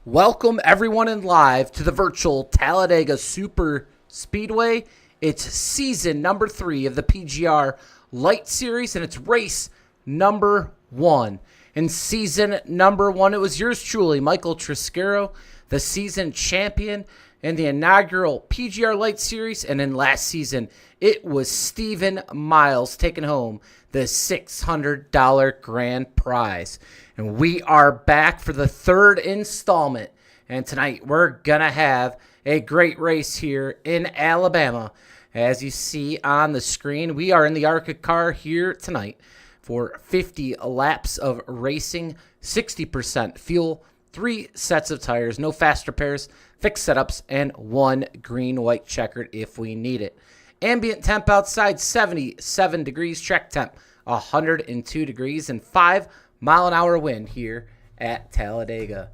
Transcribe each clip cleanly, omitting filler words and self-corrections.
Welcome everyone in live to the virtual Talladega Superspeedway. It's season number 3 of the PGR Lite Series, and it's race number 1. In season number 1, it was yours truly, Michael Triscaro, the season champion in the inaugural PGR Lite Series, and in last season, it was Stephen Miles taking home the $600 grand prize. And we are back for the third installment. And tonight we're going to have a great race here in Alabama. As you see on the screen, we are in the ARCA car here tonight for 50 laps of racing, 60% fuel, 3 sets of tires, no fast repairs, fixed setups, and 1 green-white checkered if we need it. Ambient temp outside, 77 degrees. Track temp, 102 degrees, and 5-mile-an-hour wind here at Talladega.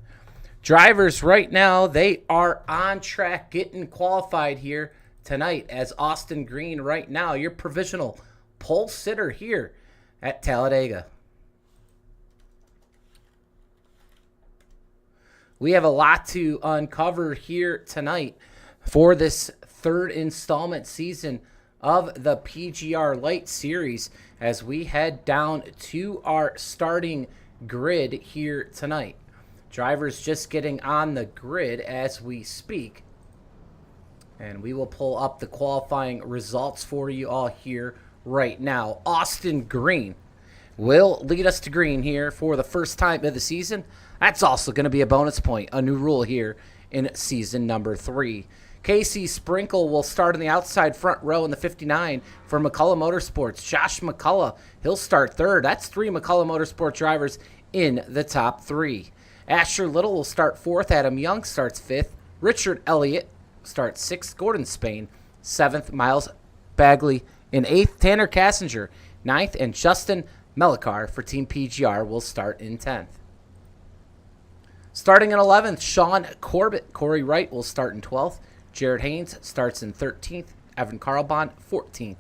Drivers right now, they are on track getting qualified here tonight as Austin Green right now, your provisional pole sitter here at Talladega. We have a lot to uncover here tonight for this third installment season of the PGR Lite Series as we head down to our starting grid here tonight. Drivers just getting on the grid as we speak. And we will pull up the qualifying results for you all here right now. Austin Green will lead us to green here for the first time of the season. That's also going to be a bonus point, a new rule here in season number 3. Casey Sprinkle will start in the outside front row in the 59 for McCullough Motorsports. Josh McCullough, he'll start third. That's 3 McCullough Motorsport drivers in the top 3. Asher Little will start 4th. Adam Young starts 5th. Richard Elliott starts 6th. Gordon Spain 7th. Miles Bagley in 8th. Tanner Kassinger 9th. And Justin Melikar for Team PGR will start in 10th. Starting in 11th, Sean Corbett. Corey Wright will start in 12th. Jared Haynes starts in 13th. Evan Carlbon 14th.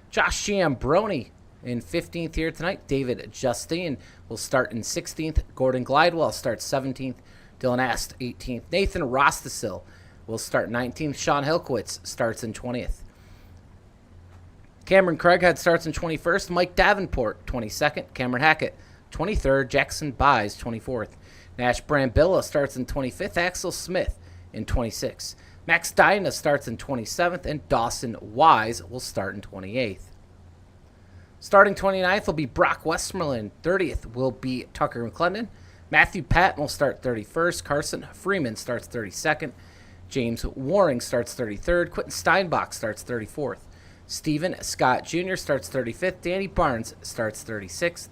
Josh Giambroni in 15th here tonight. David Justine will start in 16th. Gordon Glidewell starts 17th. Dylan Ast 18th. Nathan Rostasil will start 19th. Sean Hilkowitz starts in 20th. Cameron Craighead starts in 21st. Mike Davenport 22nd. Cameron Hackett 23rd. Jackson Byes 24th. Nash Brambilla starts in 25th. Axel Smith in 26th. Max Dyna starts in 27th, and Dawson Wise will start in 28th. Starting 29th will be Brock Westmoreland. 30th will be Tucker McClendon. Matthew Patton will start 31st. Carson Freeman starts 32nd. James Waring starts 33rd. Quentin Steinbach starts 34th. Stephen Scott Jr. starts 35th. Danny Barnes starts 36th.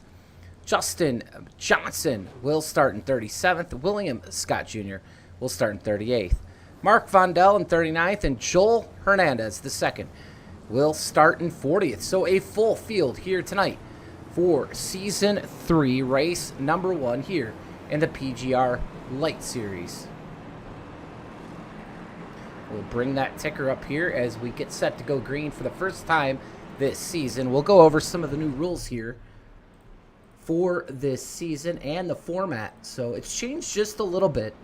Justin Johnson will start in 37th. William Scott Jr. will start in 38th. Mark Vondell in 39th, and Joel Hernandez II will start in 40th. So a full field here tonight for Season 3, race number 1 here in the PGR Lite Series. We'll bring that ticker up here as we get set to go green for the first time this season. We'll go over some of the new rules here for this season and the format. So it's changed just a little bit.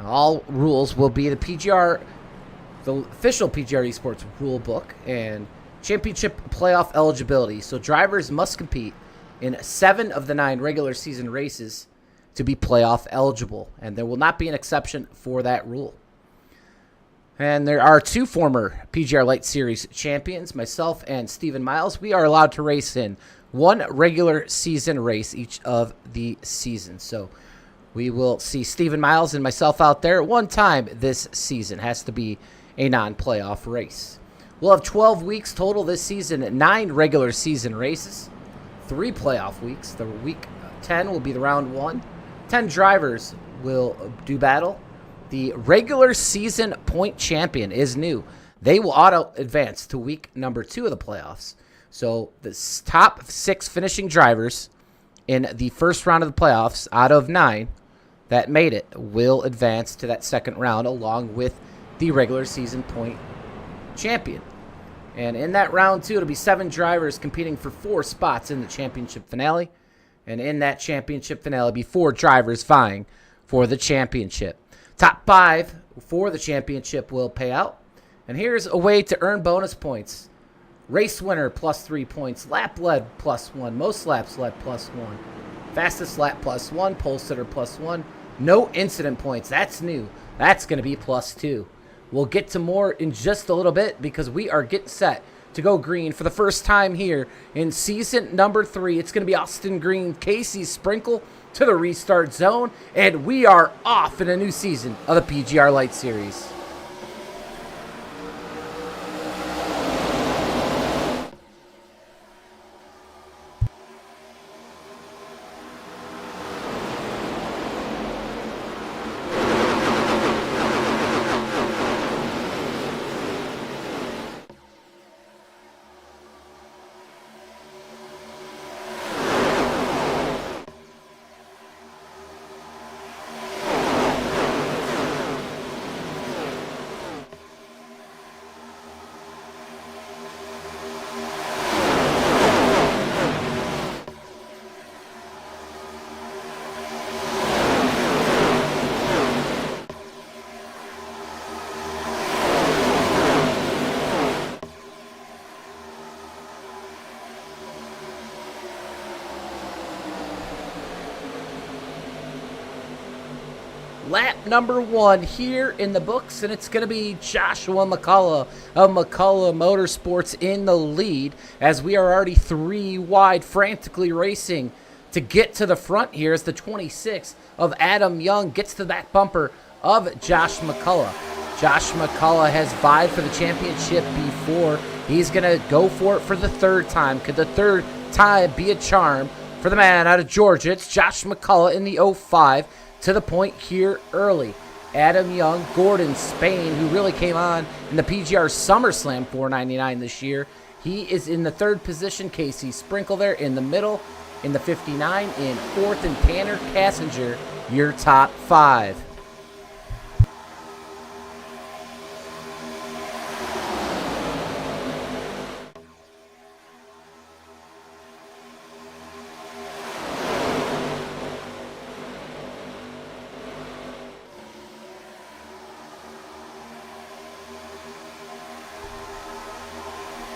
All rules will be the official PGR eSports rule book and championship playoff eligibility. So drivers must compete in 7 of the 9 regular season races to be playoff eligible, and there will not be an exception for that rule. And there are 2 former PGR Lite Series champions, myself and Stephen Miles. We are allowed to race in 1 regular season race each of the seasons. So we will see Stephen Miles and myself out there 1 time this season. Has to be a non-playoff race. We'll have 12 weeks total this season, 9 regular season races, 3 playoff weeks. The week 10 will be the round 1. 10 drivers will do battle. The regular season point champion is new. They will auto-advance to week number 2 of the playoffs. So the top 6 finishing drivers in the first round of the playoffs out of 9 that made it will advance to that second round along with the regular season point champion. And in that round 2, it'll be 7 drivers competing for 4 spots in the championship finale. And in that championship finale, it'll be 4 drivers vying for the championship. Top 5 for the championship will pay out. And here's a way to earn bonus points. Race winner plus 3 points. Lap led plus 1. Most laps led plus 1. Fastest lap plus 1. Pole sitter plus 1. No incident points. That's new. That's going to be plus 2. We'll get to more in just a little bit because we are getting set to go green for the first time here in season number 3. It's going to be Austin Green, Casey Sprinkle to the restart zone, and we are off in a new season of the PGR Lite Series. Lap number 1 here in the books, and it's going to be Joshua McCullough of McCullough Motorsports in the lead as we are already 3 wide, frantically racing to get to the front here as the 26 of Adam Young gets to that bumper of Josh McCullough. Josh McCullough has vied for the championship before. He's going to go for it for the 3rd time. Could the 3rd time be a charm for the man out of Georgia? It's Josh McCullough in the 05. To the point here early. Adam Young, Gordon Spain, who really came on in the PGR SummerSlam 499 this year. He is in the 3rd position. Casey Sprinkle there in the middle. In the 59 in 4th, and Tanner Cassinger, your top 5.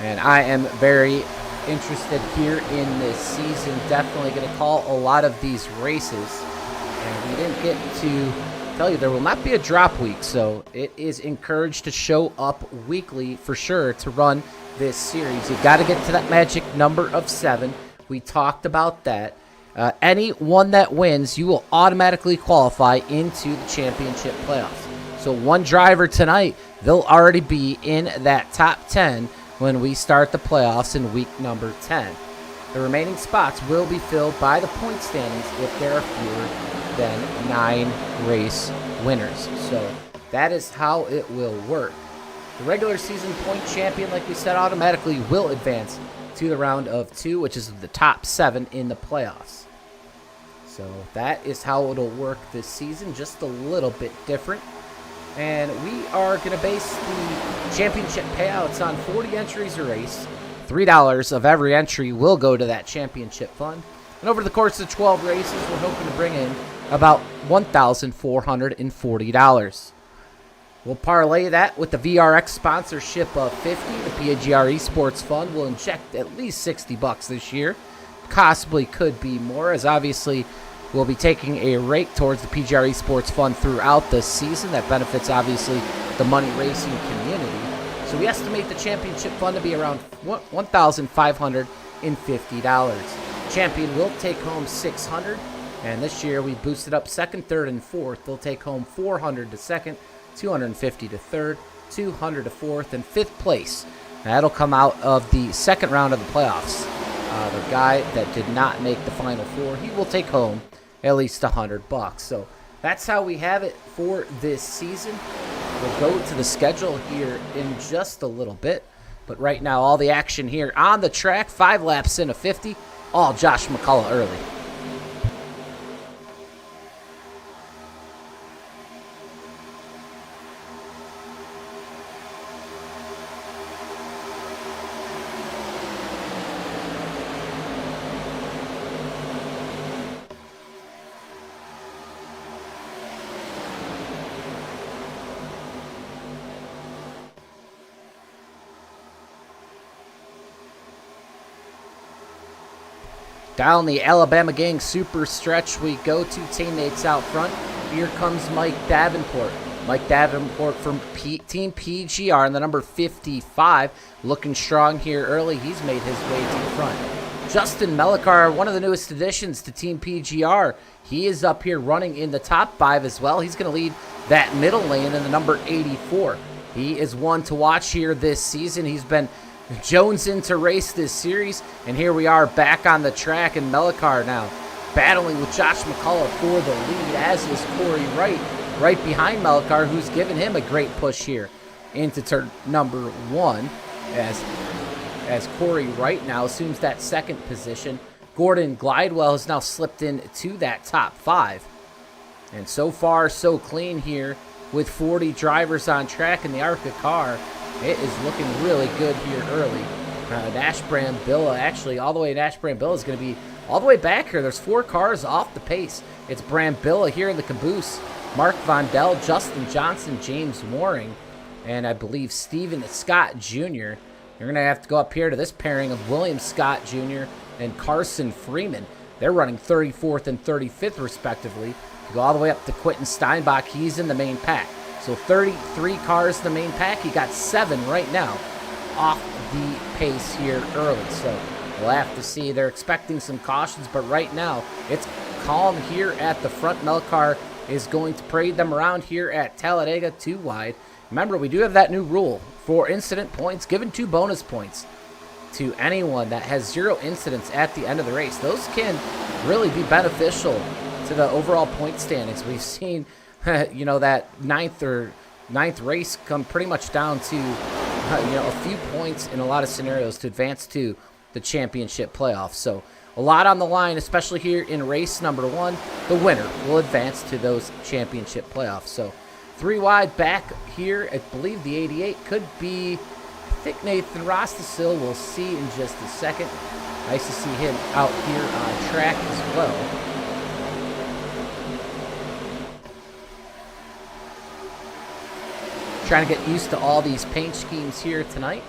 And I am very interested here in this season. Definitely going to call a lot of these races. And we didn't get to tell you there will not be a drop week. So it is encouraged to show up weekly for sure to run this series. You've got to get to that magic number of 7. We talked about that. Any one that wins, you will automatically qualify into the championship playoffs. So one driver tonight, they'll already be in that top 10 when we start the playoffs in week number 10. The remaining spots will be filled by the point standings if there are fewer than 9 race winners. So that is how it will work. The regular season point champion, like we said, automatically will advance to the round of 2, which is the top 7 in the playoffs. So that is how it'll work this season, just a little bit different. And we are going to base the championship payouts on 40 entries a race. $3 of every entry will go to that championship fund. And over the course of 12 races, we're hoping to bring in about $1,440. We'll parlay that with the VRX sponsorship of $50. The PGR eSports fund will inject at least $60 this year. Possibly could be more, as obviously we'll be taking a rate towards the PGR eSports fund throughout the season. That benefits, obviously, the money racing community. So we estimate the championship fund to be around $1,550. Champion will take home $600, and this year we boosted up 2nd, 3rd, and 4th. They'll take home $400 to 2nd, $250 to 3rd, $200 to 4th, and 5th place. That'll come out of the 2nd round of the playoffs. The guy that did not make the Final Four, he will take home at least $100. So that's how we have it for this season. We'll go to the schedule here in just a little bit. But right now, all the action here on the track, 5 laps in a 50, all Josh McCullough early. Down the Alabama Gang super stretch we go to. Teammates out front. Here comes Mike Davenport. Mike Davenport from Team PGR in the number 55. Looking strong here early. He's made his way to the front. Justin Melikar, one of the newest additions to Team PGR. He is up here running in the top 5 as well. He's going to lead that middle lane in the number 84. He is one to watch here this season. He's been jonesing to race this series. And here we are back on the track, and Melikar now battling with Josh McCullough for the lead, as is Corey Wright right behind Melikar, who's given him a great push here into turn number 1 as Corey Wright now assumes that second position. Gordon Glidewell has now slipped into that top 5. And so far, so clean here with 40 drivers on track in the ARCA car. It is looking really good here early. Nash Brambilla, actually, all the way Nash Brambilla is going to be all the way back here. There's 4 cars off the pace. It's Brambilla here in the caboose. Mark Vondell, Justin Johnson, James Waring, and I believe Steven Scott Jr. You're going to have to go up here to this pairing of William Scott Jr. and Carson Freeman. They're running 34th and 35th, respectively. You go all the way up to Quentin Steinbach. He's in the main pack. So 33 cars in the main pack. He got 7 right now off the pace here early. So we'll have to see. They're expecting some cautions, but right now it's calm here at the front. Melikar is going to parade them around here at Talladega 2 wide. Remember, we do have that new rule for incident points, given 2 bonus points to anyone that has 0 incidents at the end of the race. Those can really be beneficial to the overall point standings. We've seen, you know, that ninth race come pretty much down to, a few points in a lot of scenarios to advance to the championship playoffs. So a lot on the line, especially here in race number 1. The winner will advance to those championship playoffs. So 3 wide back here. I believe the 88 could be, I think, Nathan Rostasil. We'll see in just a second. Nice to see him out here on track as well. Trying to get used to all these paint schemes here tonight.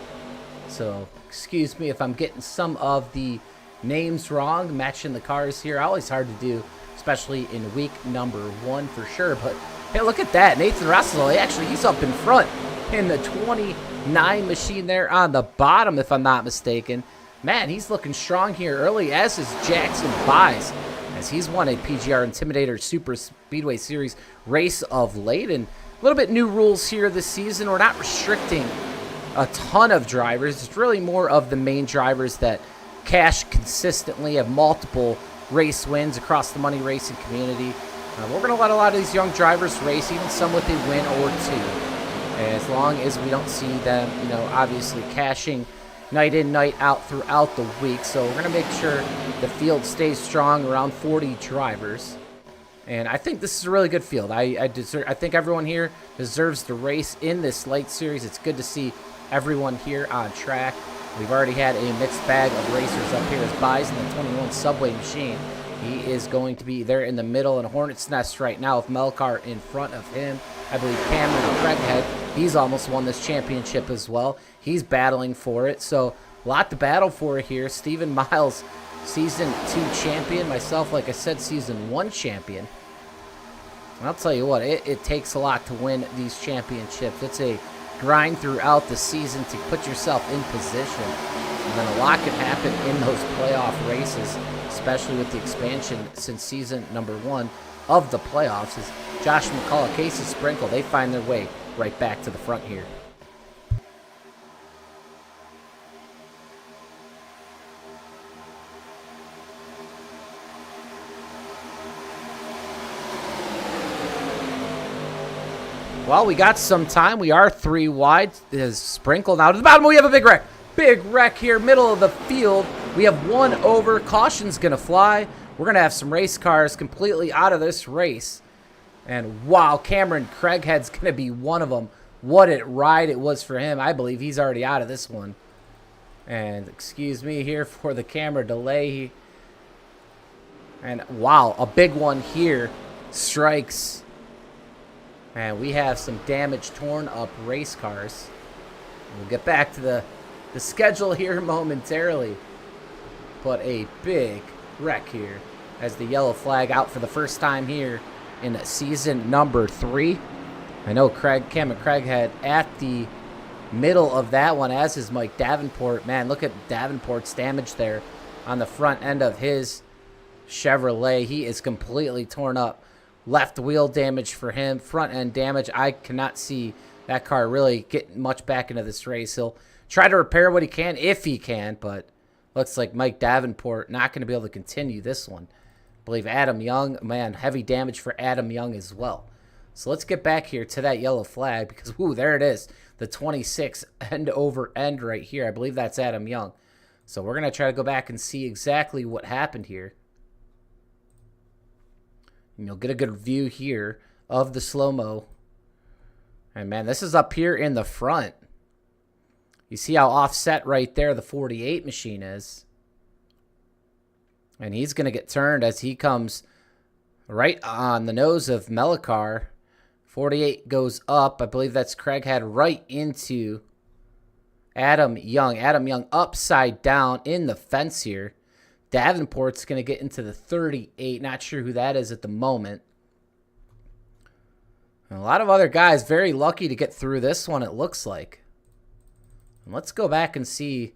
So excuse me if I'm getting some of the names wrong, matching the cars here. Always hard to do, especially in week number 1 for sure. But hey, look at that. Nathan Russell, he's up in front in the 29 machine there on the bottom, if I'm not mistaken. Man, he's looking strong here early, as is Jackson Buys, as he's won a PGR Intimidator Super Speedway Series race of late. And a little bit new rules here this season. We're not restricting a ton of drivers. It's really more of the main drivers that cash consistently, have multiple race wins across the money racing community. We're going to let a lot of these young drivers race, even some with a win or 2, as long as we don't see them, obviously cashing night in, night out throughout the week. So we're going to make sure the field stays strong, around 40 drivers. And I think this is a really good field. I think everyone here deserves to race in this light series. It's good to see everyone here on track. We've already had a mixed bag of racers up here, as Buys in the 21 Subway machine. He is going to be there in the middle in a hornet's nest right now, with Melikar in front of him. I believe Cameron Craighead, he's almost won this championship as well. He's battling for it, so a lot to battle for here. Stephen Miles, Season 2 champion. Myself, like I said, Season 1 champion. And I'll tell you what, it takes a lot to win these championships. It's a grind throughout the season to put yourself in position. And then a lot can happen in those playoff races, especially with the expansion since season number 1 of the playoffs. As Josh McCullough, Casey Sprinkle, they find their way right back to the front here. Well, we got some time. We are 3 wide. There's Sprinkle now to the bottom. We have a big wreck. Big wreck here, middle of the field. We have 1 over. Caution's going to fly. We're going to have some race cars completely out of this race. And wow, Cameron Craighead's going to be one of them. What a ride it was for him. I believe he's already out of this one. And excuse me here for the camera delay. And wow, a big one here. Strikes. And we have some damage, torn up race cars. We'll get back to the schedule here momentarily. But a big wreck here as the yellow flag out for the first time here in season number 3. I know Cam and Craighead at the middle of that one, as is Mike Davenport. Man, look at Davenport's damage there on the front end of his Chevrolet. He is completely torn up. Left wheel damage for him, front end damage. I cannot see that car really getting much back into this race. He'll try to repair what he can if he can, but looks like Mike Davenport not going to be able to continue this one. I believe Adam Young, man, heavy damage for Adam Young as well. So let's get back here to that yellow flag because, ooh, there it is. The 26 end over end right here. I believe that's Adam Young. So we're going to try to go back and see exactly what happened here. And you'll get a good view here of the slow-mo. And, man, this is up here in the front. You see how offset right there the 48 machine is. And he's going to get turned as he comes right on the nose of Melikar. 48 goes up. I believe that's Craighead right into Adam Young. Adam Young upside down in the fence here. Davenport's going to get into the 38. Not sure who that is at the moment. And a lot of other guys very lucky to get through this one, it looks like. And let's go back and see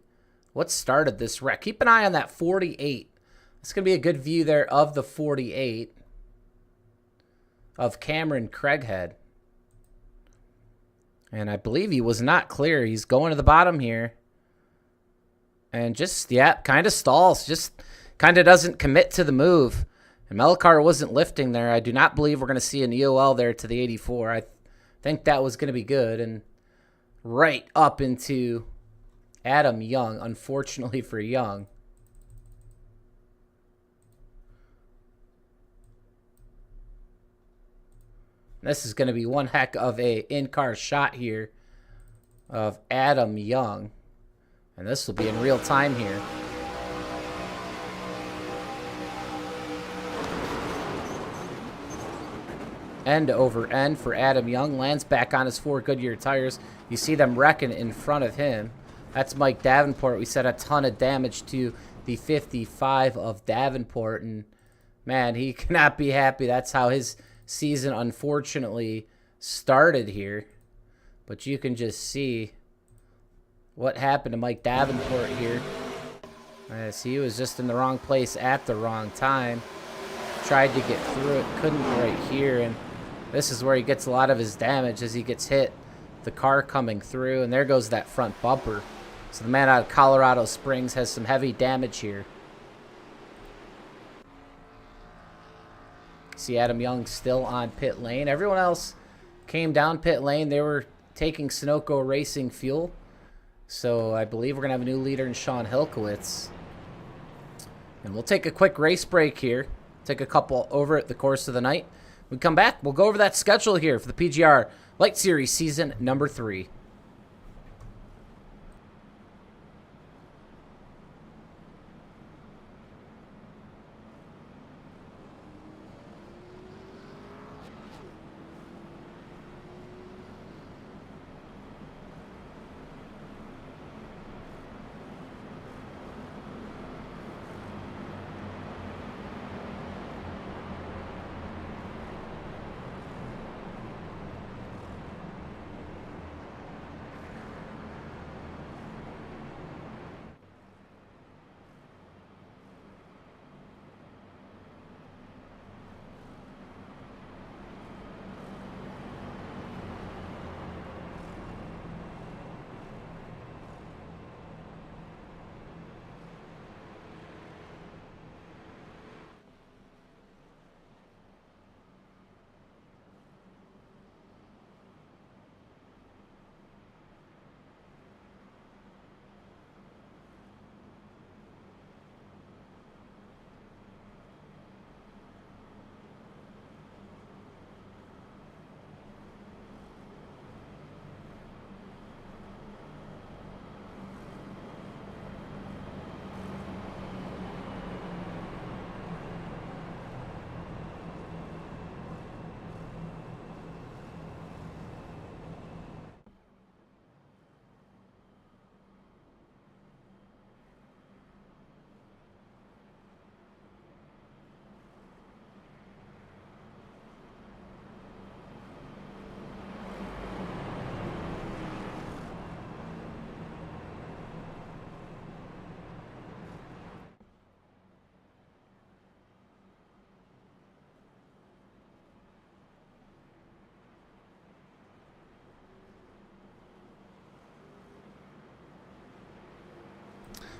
what started this wreck. Keep an eye on that 48. It's going to be a good view there of the 48 of Cameron Craighead. And I believe he was not clear. He's going to the bottom here. And just, yeah, kind of stalls. Just kind of doesn't commit to the move. And Melikar wasn't lifting there. I do not believe we're going to see an EOL there to the 84. I think that was going to be good. And right up into Adam Young, unfortunately for Young. This is going to be one heck of a in-car shot here of Adam Young. And this will be in real time here. End over end for Adam Young. Lands back on his 4 Goodyear tires. You see them wrecking in front of him. That's Mike Davenport. We said a ton of damage to the 55 of Davenport. And, man, he cannot be happy. That's how his season, unfortunately, started here. But you can just see what happened to Mike Davenport here. As he was just in the wrong place at the wrong time. Tried to get through it, couldn't right here. And this is where he gets a lot of his damage as he gets hit. The car coming through, and there goes that front bumper. So the man out of Colorado Springs has some heavy damage here. See Adam Young still on pit lane. Everyone else came down pit lane. They were taking Sunoco Racing fuel. So I believe we're going to have a new leader in Sean Hilkowitz. And we'll take a quick race break here. Take a couple over at the course of the night. When we come back, we'll go over that schedule here for the PGR Lite Series season number 3.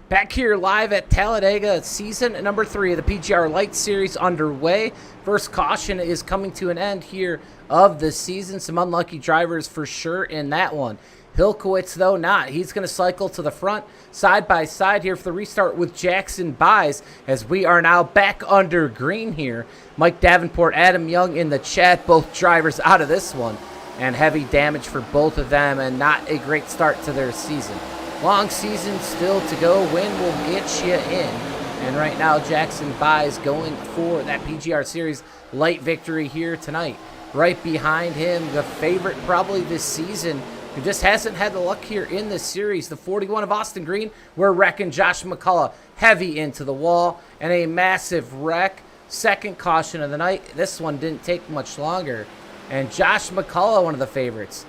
Back here live at Talladega, season number 3 of the PGR Lite Series underway. First caution is coming to an end here of the season. Some unlucky drivers for sure in that one. Hilkowitz, though, not. He's going to cycle to the front, side by side here for the restart with Jackson Buys, as we are now back under green here. Mike Davenport, Adam Young in the chat, both drivers out of this one. And heavy damage for both of them, and not a great start to their season. Long season still to go. Win will get you in. And right now, Jackson Buys going for that PGR Series Lite victory here tonight. Right behind him, the favorite probably this season, who just hasn't had the luck here in this series. The 41 of Austin Green, we're wrecking Josh McCullough heavy into the wall. And a massive wreck. Second caution of the night. This one didn't take much longer. And Josh McCullough, one of the favorites.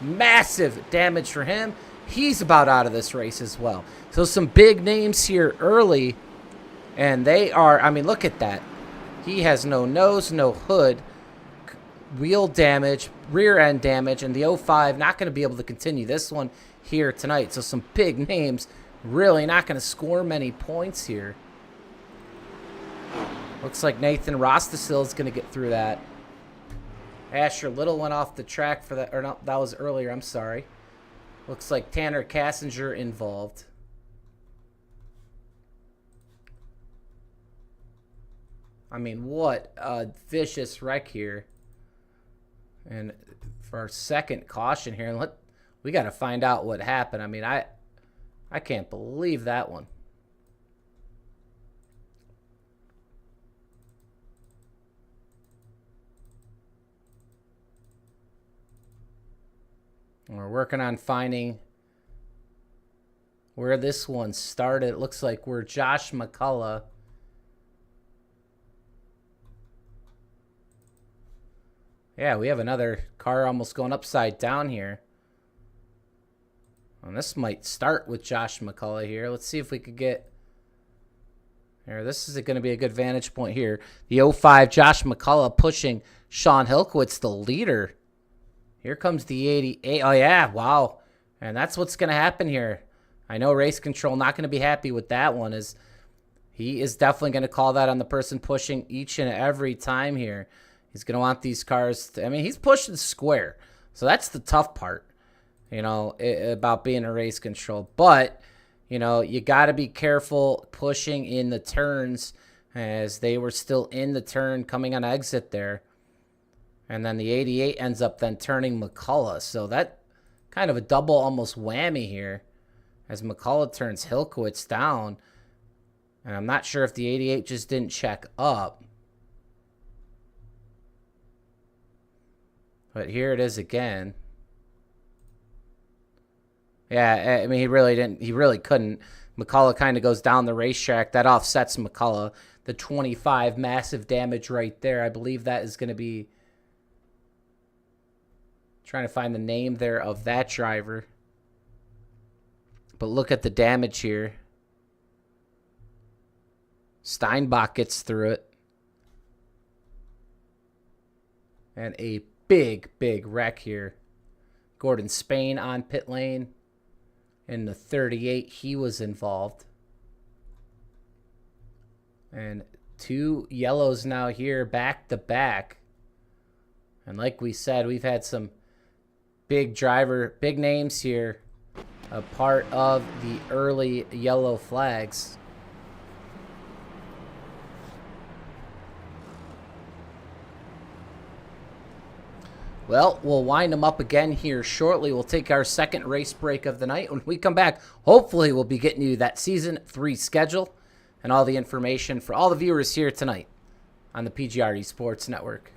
Massive damage for him. He's about out of this race as well. So some big names here early. And they are, I mean, look at that. He has no nose, no hood. Wheel damage, rear end damage. And the 05 not going to be able to continue this one here tonight. So some big names. Really not going to score many points here. Looks like Nathan Rostasil is going to get through that. Asher Little went off the track for that. Or no, that was earlier. I'm sorry. Looks like Tanner Kassinger involved. I mean, what a vicious wreck here. And for our second caution here, and we got to find out what happened. I mean, I can't believe that one. We're working on finding where this one started. It looks like we're Josh McCullough. Yeah, we have another car almost going upside down here. And this might start with Josh McCullough here. Let's see if we could get... Here, this is going to be a good vantage point here. The 05 Josh McCullough pushing Sean Hilkowitz, the leader. Here comes the 88. Oh, yeah. Wow. And that's what's going to happen here. I know Race Control not going to be happy with that one. He is definitely going to call that on the person pushing each and every time here. He's going to want these cars to, I mean, he's pushing square. So that's the tough part, you know, about being a Race Control. But, you know, you got to be careful pushing in the turns, as they were still in the turn coming on exit there. And then the 88 ends up then turning McCullough. So that kind of a double almost whammy here, as McCullough turns Hilkowitz down. And I'm not sure if the 88 just didn't check up. But here it is again. Yeah, I mean, he really didn't. He really couldn't. McCullough kind of goes down the racetrack. That offsets McCullough. The 25 massive damage right there. I believe that is going to be... Trying to find the name there of that driver. But look at the damage here. Steinbach gets through it. And a big, big wreck here. Gordon Spain on pit lane. In the 38, he was involved. And two yellows now here back to back. And like we said, we've had some big names here, a part of the early yellow flags. Well, we'll wind them up again here shortly. We'll take our second race break of the night. When we come back, hopefully we'll be getting you that Season 3 schedule and all the information for all the viewers here tonight on the PGR eSports Network.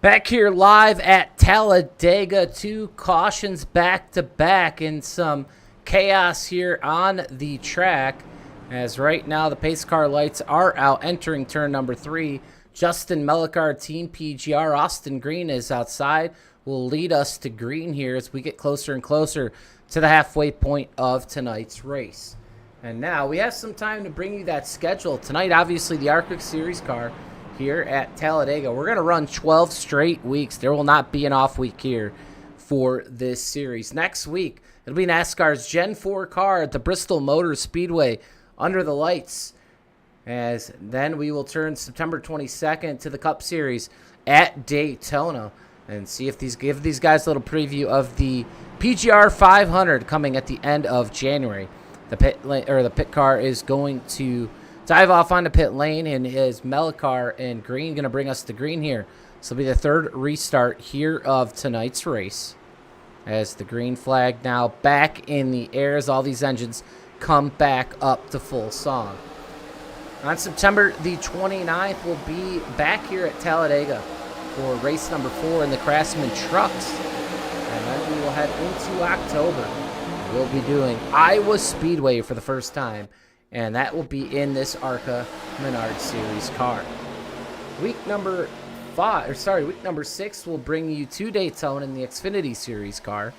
Back here live at Talladega, 2 cautions back to back and some chaos here on the track. As right now the pace car lights are out entering turn number 3. Justin Mellicar, Team PGR. Austin Green is outside. Will lead us to green here as we get closer and closer to the halfway point of tonight's race. And now we have some time to bring you that schedule. Tonight, obviously, the ARCA Series car here at Talladega. We're going to run 12 straight weeks. There will not be an off week here for this series. Next week, it'll be NASCAR's Gen 4 car at the Bristol Motor Speedway under the lights. As then we will turn September 22nd to the Cup Series at Daytona and see if give these guys a little preview of the PGR 500 coming at the end of January. The pit car is going to dive off onto pit lane, and is Mellicar and Green going to bring us to green here. This will be the third restart here of tonight's race. As the green flag now back in the air as all these engines come back up to full song. On September the 29th, we'll be back here at Talladega for race number 4 in the Craftsman trucks. And then we will head into October. We'll be doing Iowa Speedway for the first time, and that will be in this ARCA Menard Series car. Week number 6 will bring you to Daytona in the Xfinity Series car.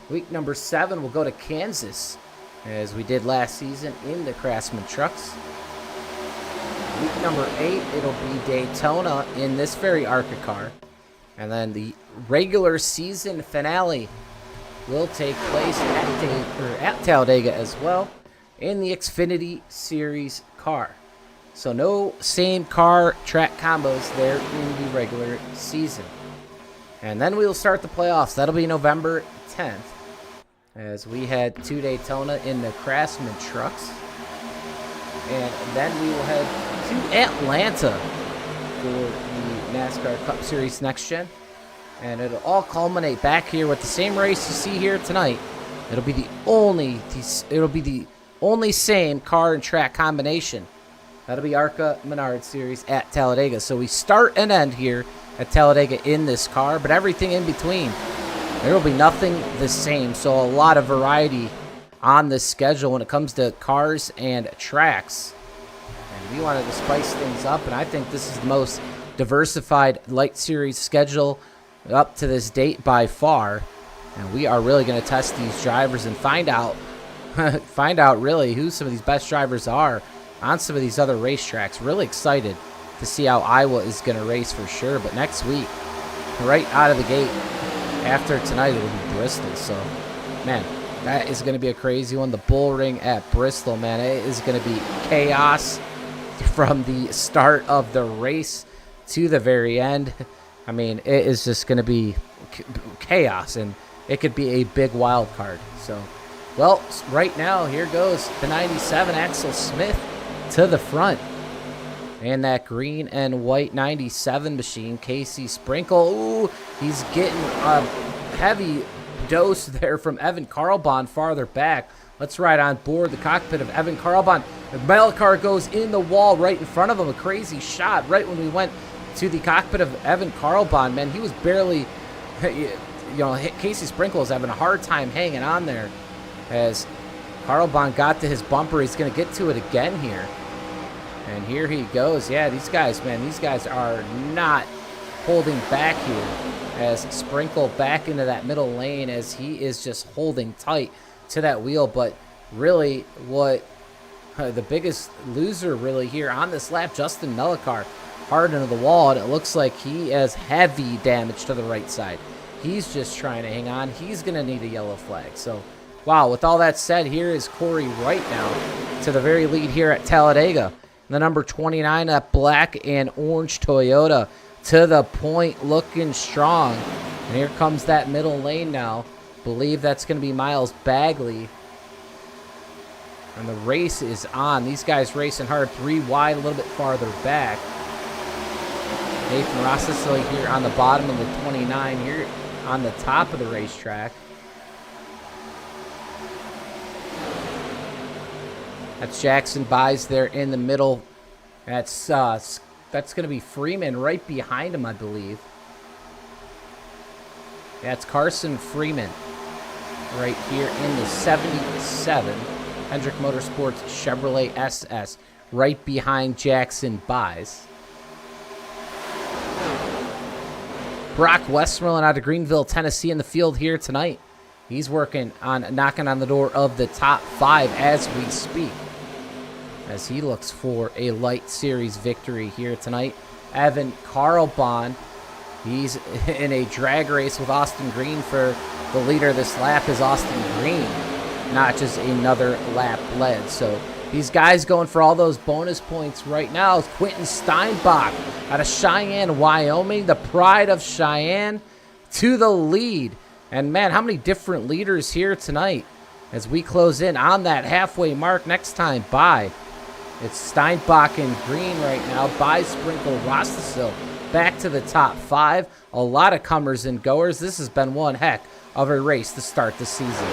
Week number 7 will go to Kansas, as we did last season in the Craftsman trucks. Week number 8, it'll be Daytona in this very ARCA car. And then the regular season finale will take place at Talladega as well in the Xfinity Series car. So no same car track combos there in the regular season. And then we'll start the playoffs. That'll be November 10th as we head to Daytona in the Craftsman trucks. And then we will head to Atlanta for the NASCAR Cup Series Next Gen. And it'll all culminate back here with the same race you see here tonight. It'll be the only same car and track combination. That'll be ARCA Menard Series at Talladega. So we start and end here at Talladega in this car, but everything in between, there will be nothing the same. So a lot of variety on this schedule when it comes to cars and tracks. And we wanted to spice things up, and I think this is the most diversified light series schedule up to this date by far. And we are really going to test these drivers and find out really who some of these best drivers are on some of these other racetracks. Really excited to see how Iowa is going to race for sure. But next week, right out of the gate, after tonight, it'll be Bristol. So, man, that is going to be a crazy one. The bull ring at Bristol, man, it is going to be chaos from the start of the race to the very end. I mean, it is just going to be chaos, and it could be a big wild card. So, well, right now, here goes the 97 Axel Smith to the front. And that green and white 97 machine, Casey Sprinkle. Ooh, he's getting a heavy dose there from Evan Carlbon farther back. Let's ride on board the cockpit of Evan Carlbon. Mellicar goes in the wall right in front of him. A crazy shot right when we went to the cockpit of Evan Carlbon. Man, he was barely, Casey Sprinkle is having a hard time hanging on there as Carlbon got to his bumper. He's going to get to it again here. And here he goes. Yeah, these guys are not holding back here as Sprinkle back into that middle lane as he is just holding tight to that wheel. But really what the biggest loser really here on this lap, Justin Mellicar, hard into the wall, and it looks like he has heavy damage to the right side. He's just trying to hang on. He's going to need a yellow flag. So, wow, with all that said, here is Corey Wright now to the very lead here at Talladega. The number 29, that black and orange Toyota to the point, looking strong. And here comes that middle lane now. Believe that's going to be Miles Bagley. And the race is on. These guys racing hard, 3 wide, a little bit farther back. Nathan Rossesoli here on the bottom of the 29 here on the top of the racetrack. That's Jackson Buys there in the middle. That's going to be Freeman right behind him, I believe. That's Carson Freeman right here in the 77 Hendrick Motorsports Chevrolet SS, right behind Jackson Buys. Brock Westmoreland out of Greenville, Tennessee in the field here tonight. He's working on knocking on the door of the top 5 as we speak, as he looks for a Light Series victory here tonight. Evan Carlbon, he's in a drag race with Austin Green for the leader this lap. Is Austin Green, not just another lap led. So these guys going for all those bonus points right now. Quentin Steinbach out of Cheyenne, Wyoming, the pride of Cheyenne, to the lead. And man, how many different leaders here tonight as we close in on that halfway mark. Next time by, it's Steinbach and Green right now. By Sprinkle, Rostasville back to the top 5. A lot of comers and goers. This has been one heck of a race to start the season.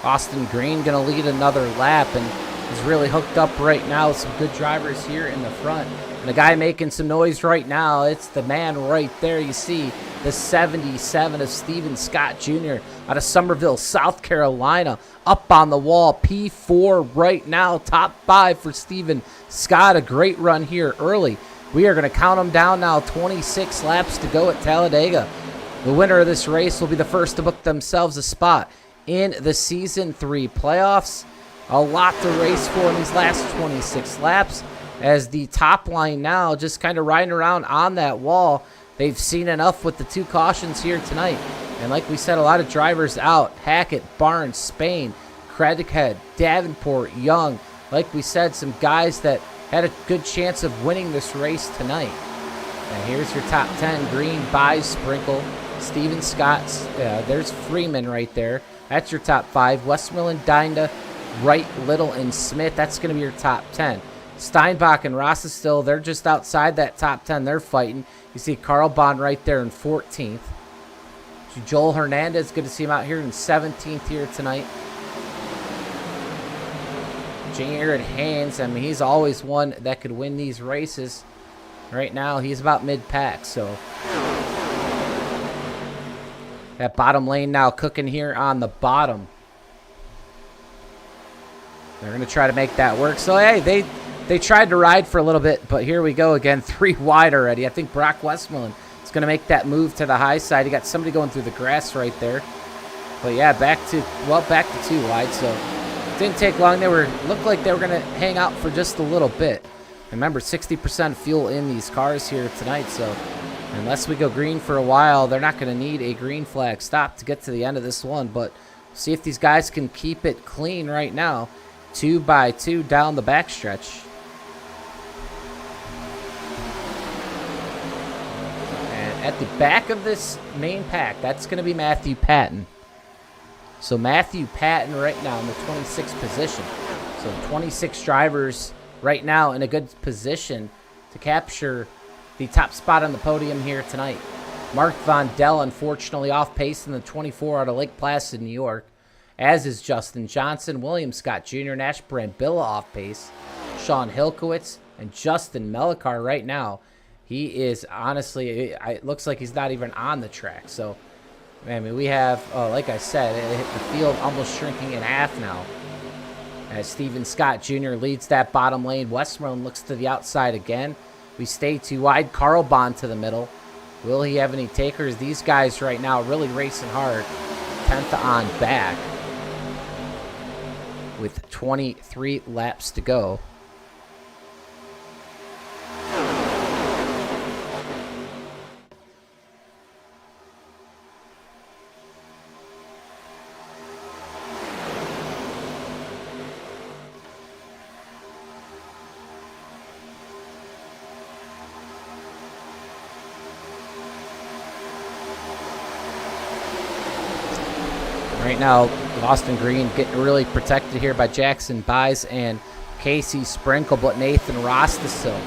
Austin Green going to lead another lap and is really hooked up right now with some good drivers here in the front. And the guy making some noise right now, it's the man right there. You see the 77 of Steven Scott Jr. out of Somerville, South Carolina, up on the wall. P4 right now, top 5 for Steven Scott. A great run here early. We are going to count them down now. 26 laps to go at Talladega. The winner of this race will be the first to book themselves a spot in the Season 3 playoffs. A lot to race for in these last 26 laps, as the top line now just kind of riding around on that wall. They've seen enough with the 2 cautions here tonight. And like we said, a lot of drivers out. Hackett, Barnes, Spain, Craddockhead, Davenport, Young. Like we said, some guys that had a good chance of winning this race tonight. And here's your top 10. Green, Buys, Sprinkle, Steven Scott. There's Freeman right there. That's your top 5. Westmoreland, Dinda, Wright, Little, and Smith. That's going to be your top 10. Steinbach and Rostasville, they're just outside that top 10. They're fighting. You see Carl Bond right there in 14th. Joel Hernandez, good to see him out here in 17th here tonight. Jared Haynes, I mean, he's always one that could win these races. Right now, he's about mid-pack, so that bottom lane now cooking here on the bottom. They're going to try to make that work. So, hey, they tried to ride for a little bit, but here we go again. 3 wide already. I think Brock Westmoreland is going to make that move to the high side. He got somebody going through the grass right there. But, yeah, back to 2 wide. So, it didn't take long. Looked like they were going to hang out for just a little bit. Remember, 60% fuel in these cars here tonight, so unless we go green for a while, they're not going to need a green flag stop to get to the end of this one. But see if these guys can keep it clean right now. 2 by 2 down the backstretch. And at the back of this main pack, that's going to be Matthew Patton. So Matthew Patton right now in the 26th position. So 26 drivers right now in a good position to capture the top spot on the podium here tonight. Mark Von Dell, unfortunately, off pace in the 24 out of Lake Placid, New York, as is Justin Johnson. William Scott Jr., Nash Brambilla off pace. Sean Hilkowitz and Justin Melikar right now. He is honestly, it looks like he's not even on the track. So, I mean, we have, like I said, the field almost shrinking in half now, as Steven Scott Jr. leads that bottom lane. Westmoreland looks to the outside again. We stay 2 wide. Carl Bond to the middle. Will he have any takers? These guys right now really racing hard. 10th on back with 23 laps to go. Right now, Austin Green getting really protected here by Jackson Buys and Casey Sprinkle, but Nathan Rostasville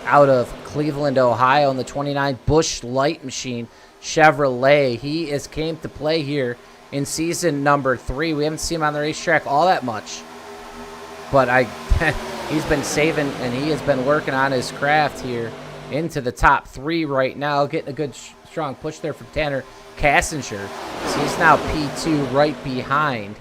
out of Cleveland, Ohio, in the 29 Busch Light Machine Chevrolet. He came to play here in season number 3. We haven't seen him on the racetrack all that much, but he's been saving and he has been working on his craft here into the top 3 right now, getting a good strong push there from Tanner Kassinger. So he's now P2 right behind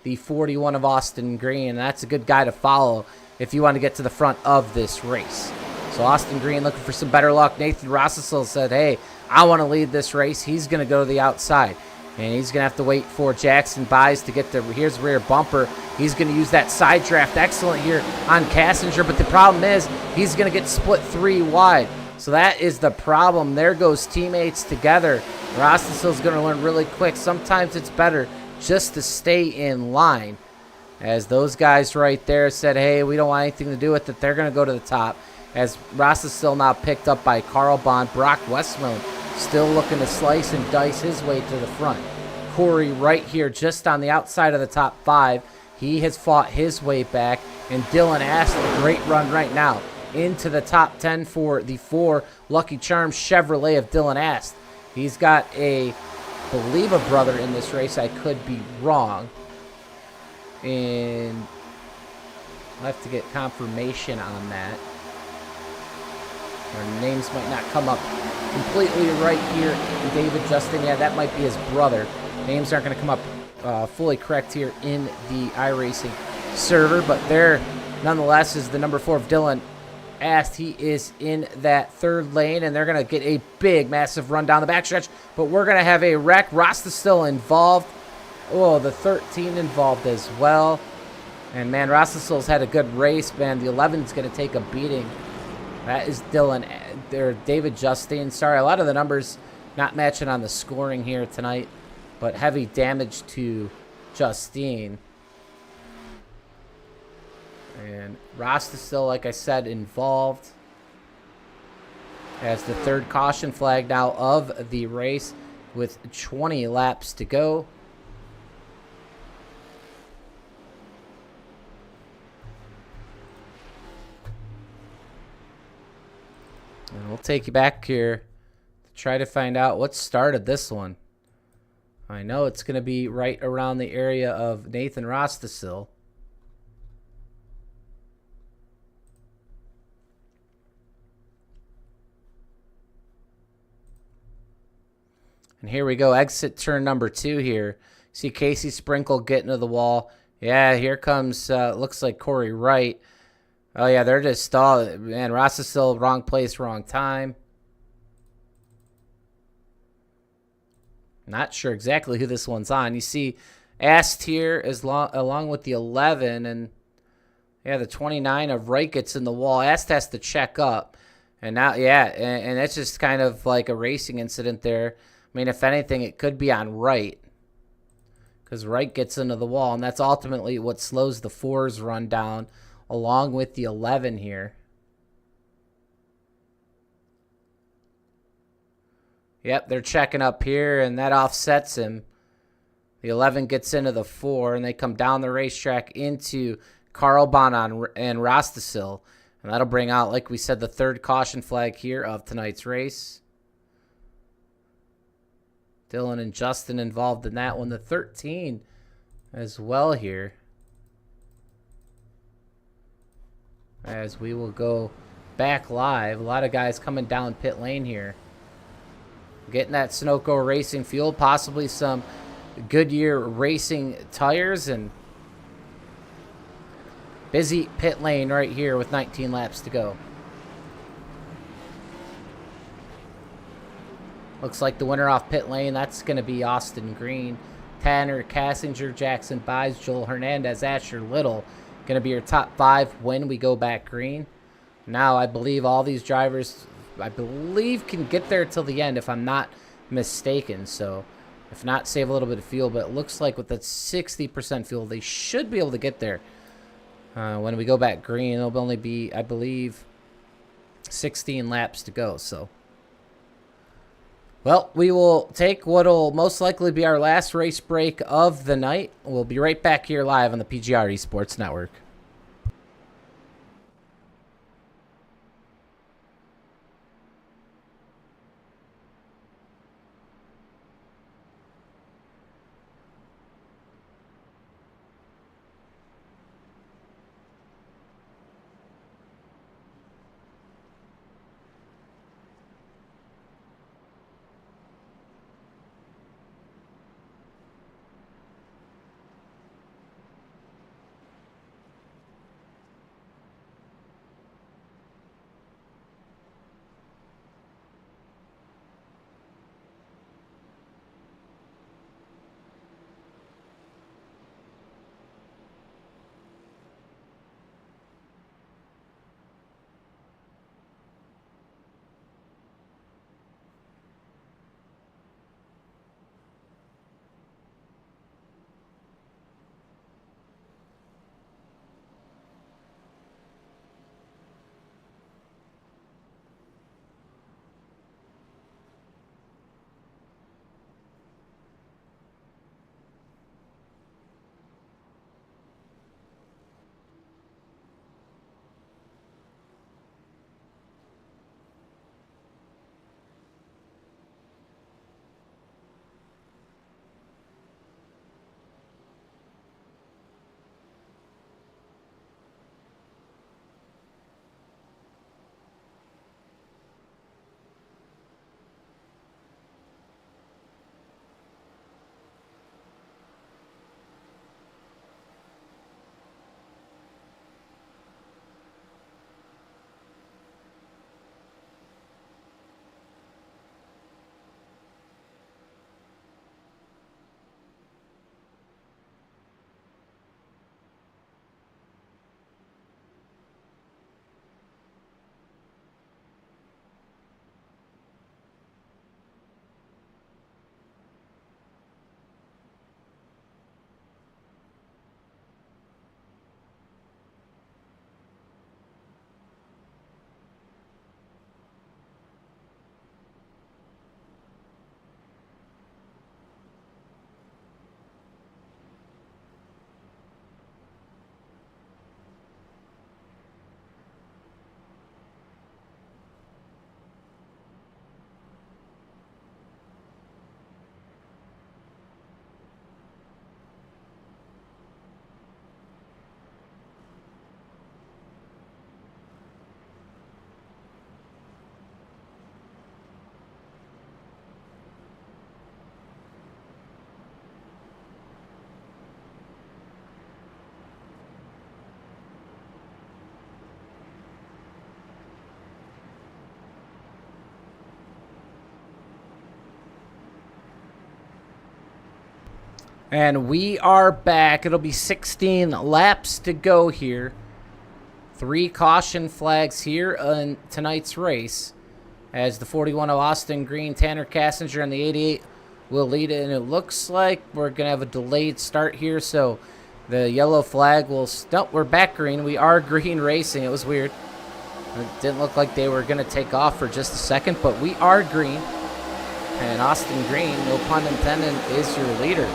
the 41 of Austin Green. That's a good guy to follow if you want to get to the front of this race. So Austin Green looking for some better luck. Nathan Rossesel said, hey, I want to lead this race. He's going to go to the outside. And he's going to have to wait for Jackson Buys to get the, here's rear bumper. He's going to use that side draft. Excellent here on Kassinger. But the problem is he's going to get split 3 wide. So that is the problem. There goes teammates together. Rostesel's going to learn really quick. Sometimes it's better just to stay in line. As those guys right there said, hey, we don't want anything to do with it. They're going to go to the top. As Rostesel now picked up by Carl Bond. Brock Westmoreland still looking to slice and dice his way to the front. Corey right here just on the outside of the top 5. He has fought his way back. And Dylan Aston, a great run right now into the top 10 for the 4 Lucky Charms Chevrolet of Dylan Ast. He's got I believe a brother in this race. I could be wrong. And I'll have to get confirmation on that. Our names might not come up completely right here. David Justin, yeah, that might be his brother. Names aren't going to come up fully correct here in the iRacing server, but there nonetheless is the number 4 of Dylan Ast. He is in that 3rd lane, and they're going to get a big, massive run down the backstretch, but we're going to have a wreck. Rasta still involved. Oh, the 13 involved as well. And, man, Rostesel's had a good race, man. The 11's going to take a beating. That is Dylan, or David Justine. Sorry, a lot of the numbers not matching on the scoring here tonight, but heavy damage to Justine. And Rostesel, like I said, involved. As the 3rd caution flag now of the race with 20 laps to go. And we'll take you back here to try to find out what started this one. I know it's going to be right around the area of Nathan Rostesel. And here we go, exit turn number 2 here. See Casey Sprinkle getting to the wall. Yeah, here comes, looks like Corey Wright. Oh, yeah, they're just stalled. Man, Rostesel, wrong place, wrong time. Not sure exactly who this one's on. You see Ast here is along with the 11, and yeah, the 29 of Wright gets in the wall. Ast has to check up. And now, yeah, and that's just kind of like a racing incident there. I mean, if anything, it could be on Wright, because Wright gets into the wall, and that's ultimately what slows the 4's run down, along with the 11 here. Yep, they're checking up here, and that offsets him. The 11 gets into the 4, and they come down the racetrack into Carl Bond and Rostesel. And that'll bring out, like we said, the 3rd caution flag here of tonight's race. Dylan and Justin involved in that one. The 13 as well here. As we will go back live. A lot of guys coming down pit lane here. Getting that Sunoco Racing fuel. Possibly some Goodyear Racing tires. And busy pit lane right here with 19 laps to go. Looks like the winner off pit lane, that's going to be Austin Green. Tanner Kassinger, Jackson Buys, Joel Hernandez, Asher Little. Going to be your top 5 when we go back green. Now, I believe all these drivers, can get there till the end if I'm not mistaken. So, if not, save a little bit of fuel. But it looks like with that 60% fuel, they should be able to get there. When we go back green, it'll only be, I believe, 16 laps to go. So, well, we will take what will most likely be our last race break of the night. We'll be right back here live on the PGR eSports Network. And we are back. It'll be 16 laps to go here. 3 caution flags here in tonight's race, as the 41 of Austin Green, Tanner Cassinger, and the 88 will lead it. And it looks like we're going to have a delayed start here, so the yellow flag will... Nope, we're back green. We are green racing. It was weird. It didn't look like they were going to take off for just a second, but we are green. And Austin Green, no pun intended, is your leader.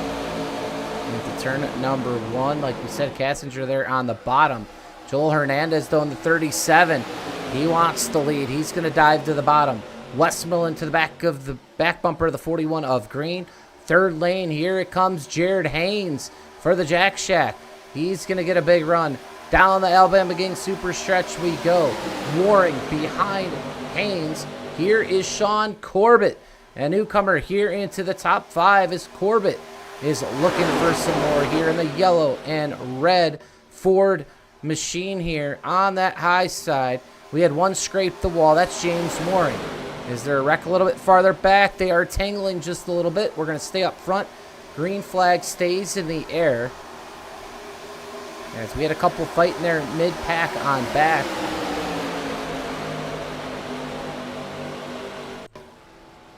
Into turn number 1, like we said, Cassinger there on the bottom. Joel Hernandez, though, in the 37. He wants the lead. He's going to dive to the bottom. Westmoreland to the back of the back bumper of the 41 of Green. Third lane, here it comes Jared Haynes for the Jack Shack. He's going to get a big run. Down the Alabama Gang Super Stretch we go. Waring behind Haynes. Here is Sean Corbett. A newcomer here into the top 5 is Corbett. Is looking for some more here in the yellow and red Ford machine here on that high side. We had one scrape the wall. That's James Waring. Is there a wreck a little bit farther back? They are tangling just a little bit. We're going to stay up front. Green flag stays in the air, as we had a couple fighting there mid-pack on back.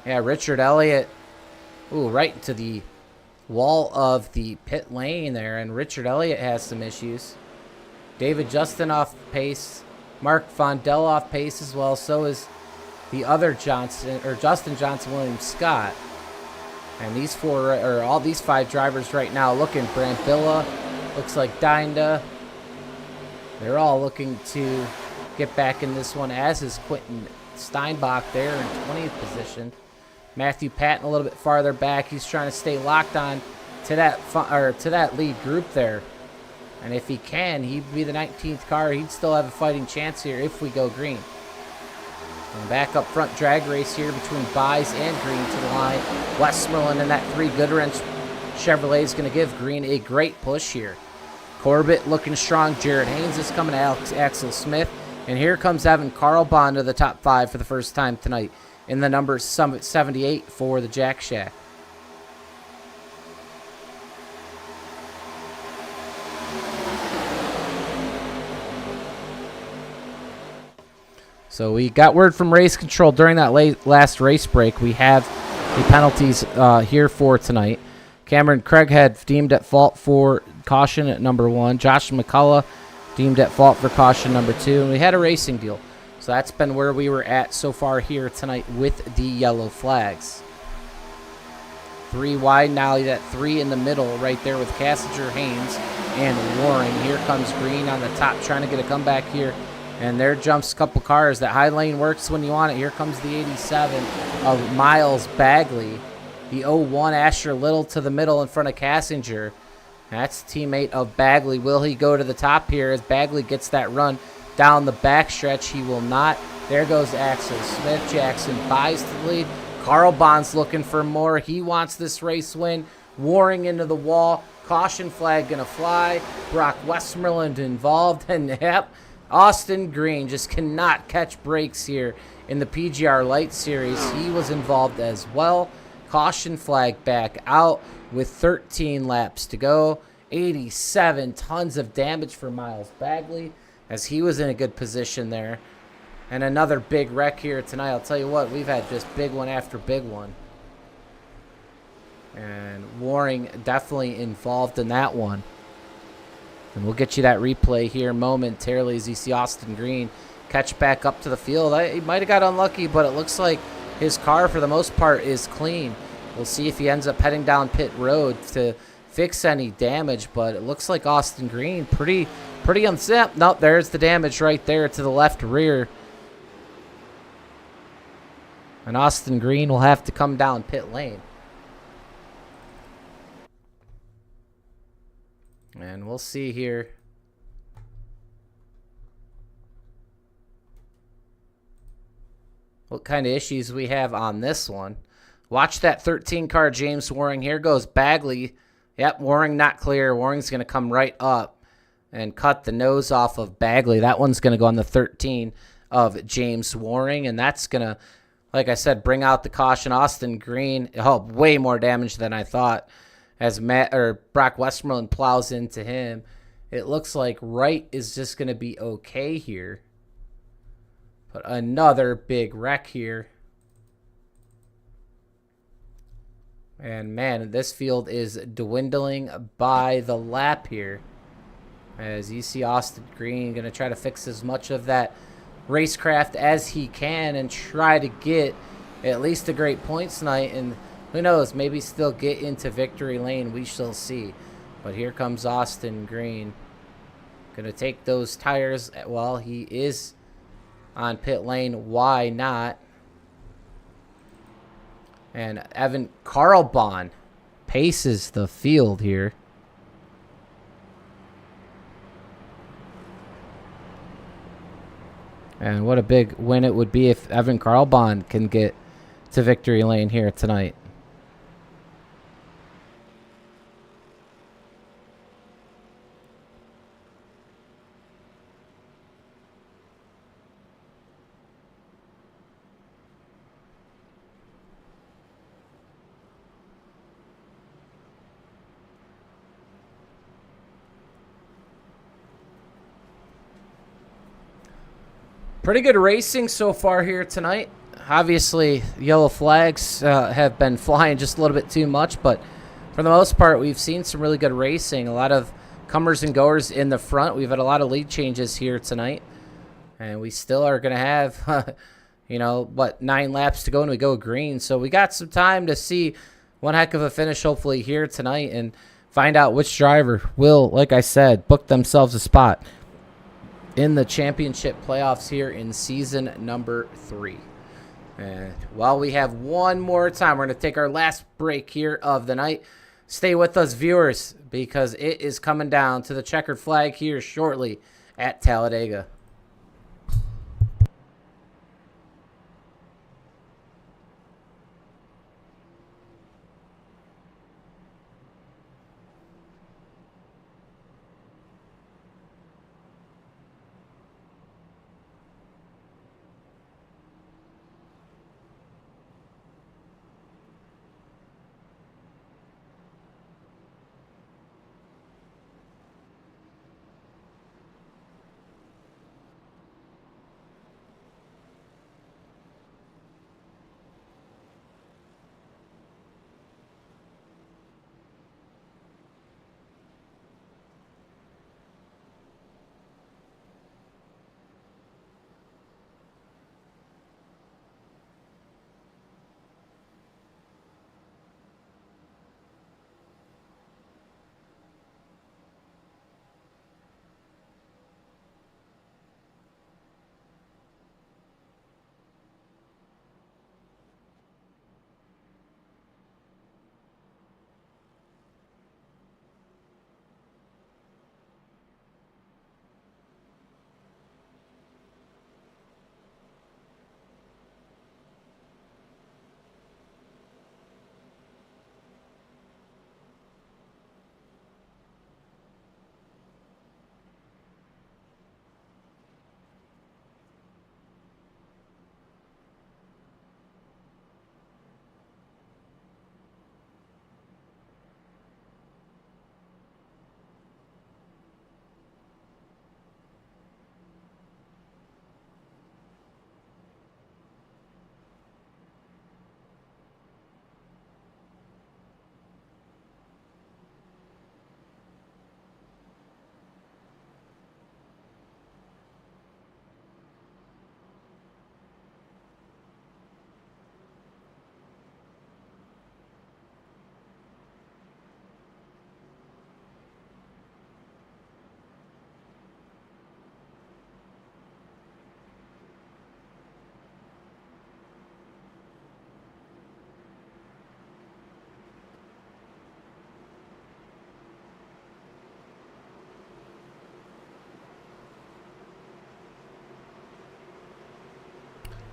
Yeah, Richard Elliott. Ooh, right into the wall of the pit lane there, and Richard Elliott has some issues. David Justin off pace. Mark Fondell off pace as well. So is the other Johnson, or Justin Johnson Williams Scott. And these four, or all these 5 drivers right now looking. Brant Billa, looks like Dinda. They're all looking to get back in this one, as is Quentin Steinbach there in 20th position. Matthew Patton a little bit farther back. He's trying to stay locked on to that lead group there. And if he can, he'd be the 19th car. He'd still have a fighting chance here if we go green. And back up front drag race here between Buys and Green to the line. Westmoreland and that 3 Goodwrench Chevrolet is going to give Green a great push here. Corbett looking strong. Jared Haynes is coming. Axel Smith. And here comes Evan Carl Bond to the top 5 for the first time tonight in the number 78 for the Jack Shack. So we got word from race control during that last race break. We have the penalties here for tonight. Cameron Craighead deemed at fault for caution at number 1. Josh McCullough deemed at fault for caution number 2. And we had a racing deal. So that's been where we were at so far here tonight with the yellow flags. 3 wide now, that 3 in the middle right there with Cassinger, Haynes, and Warren. Here comes Green on the top trying to get a comeback here. And there jumps a couple cars. That high lane works when you want it. Here comes the 87 of Miles Bagley. The 01 Asher Little to the middle in front of Cassinger. That's teammate of Bagley. Will he go to the top here as Bagley gets that run down the backstretch? He will not. There goes Axel Smith. Jackson buys the lead. Carl Bond's looking for more. He wants this race win. Waring into the wall. Caution flag going to fly. Brock Westmoreland involved. And yep, Austin Green just cannot catch breaks here in the PGR Lite Series. He was involved as well. Caution flag back out with 13 laps to go. 87 tons of damage for Miles Bagley, as he was in a good position there. And another big wreck here tonight. I'll tell you what, we've had just big one after big one. And Waring definitely involved in that one. And we'll get you that replay here momentarily as you see Austin Green catch back up to the field. He might have got unlucky, but it looks like his car, for the most part, is clean. We'll see if he ends up heading down pit road to fix any damage, but it looks like Austin Green pretty unset. Nope, there's the damage right there to the left rear. And Austin Green will have to come down pit lane. And we'll see here. What kind of issues we have on this one. Watch that 13 car James Waring. Here goes Bagley. Yep, Waring not clear. Waring's going to come right up and cut the nose off of Bagley. That one's going to go on the 13 of James Waring. And that's going to, like I said, bring out the caution. Austin Green, way more damage than I thought. as Brock Westmoreland plows into him. It looks like Wright is just going to be okay here. But another big wreck here. And man, this field is dwindling by the lap here. As you see Austin Green going to try to fix as much of that racecraft as he can and try to get at least a great points night. And who knows, maybe still get into victory lane. We shall see. But here comes Austin Green. Going to take those tires. Well, he is on pit lane. Why not? And Evan Carlbon paces the field here. And what a big win it would be if Evan Carlbon can get to victory lane here tonight. Pretty good racing so far here tonight. Obviously, yellow flags have been flying just a little bit too much, but for the most part, we've seen some really good racing. A lot of comers and goers in the front. We've had a lot of lead changes here tonight, and we still are going to have, 9 laps to go, and we go green. So we got some time to see one heck of a finish, hopefully, here tonight, and find out which driver will, like I said, book themselves a spot in the championship playoffs here in season number 3. And while we have one more time, we're going to take our last break here of the night. Stay with us, viewers, because it is coming down to the checkered flag here shortly at Talladega.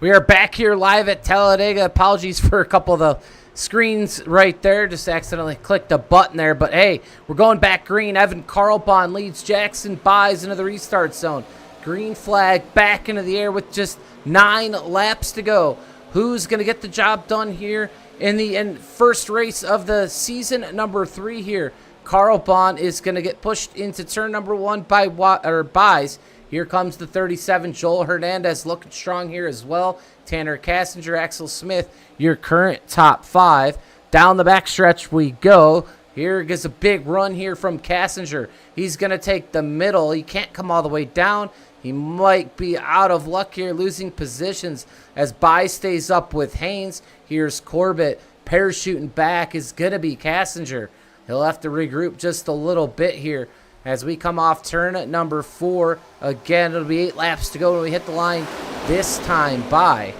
We are back here live at Talladega. Apologies for a couple of the screens right there. Just accidentally clicked a button there. But, hey, we're going back green. Evan Carlbon leads Jackson Buys into the restart zone. Green flag back into the air with just 9 laps to go. Who's going to get the job done here in the first race of the season, number 3 here. Carl Bond is going to get pushed into turn number 1 by buys. Here comes the 37, Joel Hernandez, looking strong here as well. Tanner Cassinger, Axel Smith, your current top 5. Down the backstretch we go. Here gets a big run here from Cassinger. He's going to take the middle. He can't come all the way down. He might be out of luck here, losing positions as By stays up with Haynes. Here's Corbett. Parachuting back is going to be Cassinger. He'll have to regroup just a little bit here as we come off turn at number 4. Again, it'll be 8 laps to go when we hit the line this time by.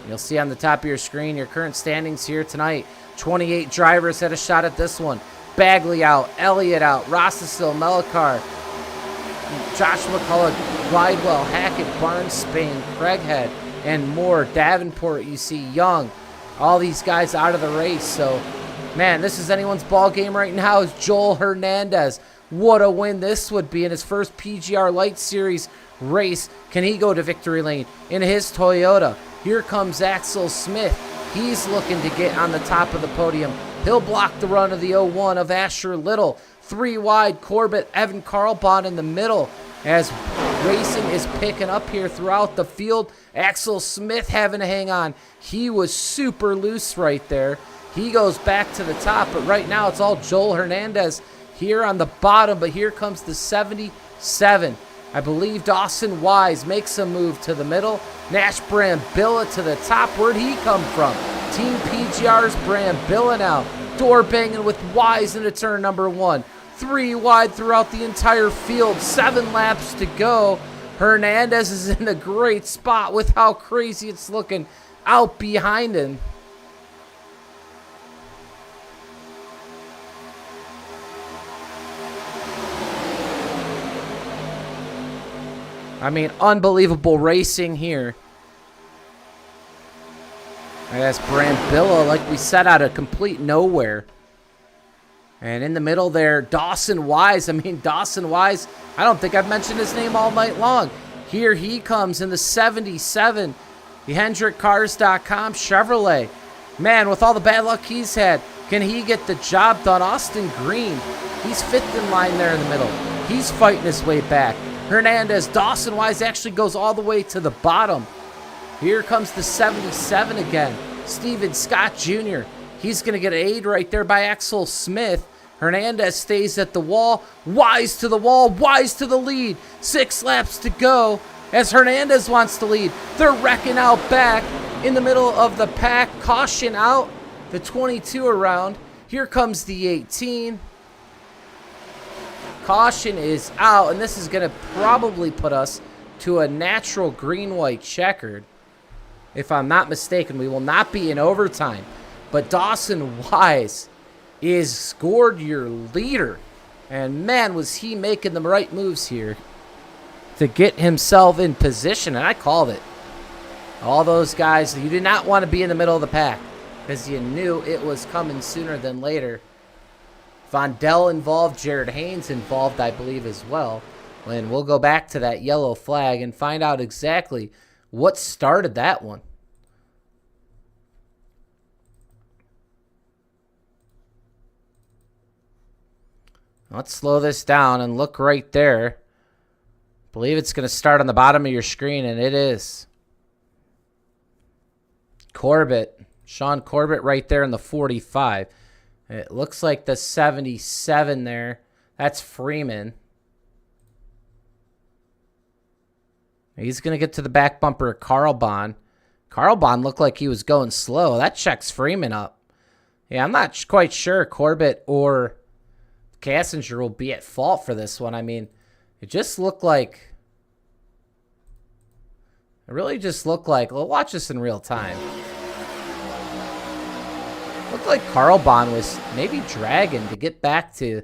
You'll see on the top of your screen your current standings here tonight. 28 drivers had a shot at this one. Bagley out, Elliott out, Rossesville, Mellicar, Josh McCullough, Glidewell, Hackett, Barnes, Spain, Craighead, and more. Davenport, you see Young. All these guys out of the race. So, man, this is anyone's ball game right now. Is Joel Hernandez. What a win this would be in his first PGR Lite Series race. Can he go to victory lane in his Toyota? Here comes Axel Smith. He's looking to get on the top of the podium. He'll block the run of the 01 of Asher Little. 3 wide, Corbett, Evan Carlbon in the middle as racing is picking up here throughout the field. Axel Smith having to hang on. He was super loose right there. He goes back to the top, but right now it's all Joel Hernandez here on the bottom, but here comes the 77. I believe Dawson Wise makes a move to the middle. Nash Brambilla to the top. Where'd he come from? Team PGR's Brambilla now. Door banging with Wise into turn number 1. 3 wide throughout the entire field. 7 laps to go. Hernandez is in a great spot with how crazy it's looking out behind him. I mean, unbelievable racing here. And that's Brambilla, like we said, out of complete nowhere. And in the middle there, Dawson Wise. I mean, Dawson Wise, I don't think I've mentioned his name all night long. Here he comes in the 77. The HendrickCars.com Chevrolet. Man, with all the bad luck he's had, can he get the job done? Austin Green, he's 5th in line there in the middle. He's fighting his way back. Hernandez, Dawson Wise actually goes all the way to the bottom. Here comes the 77 again. Steven Scott Jr. He's going to get an aid right there by Axel Smith. Hernandez stays at the wall. Wise to the wall. Wise to the lead. 6 laps to go as Hernandez wants to lead. They're wrecking out back in the middle of the pack. Caution out. The 22 around. Here comes the 18. Caution is out, and this is going to probably put us to a natural green-white checkered. If I'm not mistaken, we will not be in overtime. But Dawson Wise is scored your leader. And, man, was he making the right moves here to get himself in position. And I called it. All those guys, you did not want to be in the middle of the pack because you knew it was coming sooner than later. Vondell involved, Jared Haynes involved, I believe, as well. And we'll go back to that yellow flag and find out exactly what started that one. Let's slow this down and look right there. I believe it's going to start on the bottom of your screen, and it is. Corbett, Sean Corbett right there in the 45. It looks like the 77 there. That's Freeman. He's going to get to the back bumper of Carlbon. Carlbon looked like he was going slow. That checks Freeman up. Yeah, I'm not quite sure Corbett or Cassinger will be at fault for this one. I mean, it just looked like... It really just looked like... Well, watch this in real time. Looked like Carlbon was maybe dragging to get back to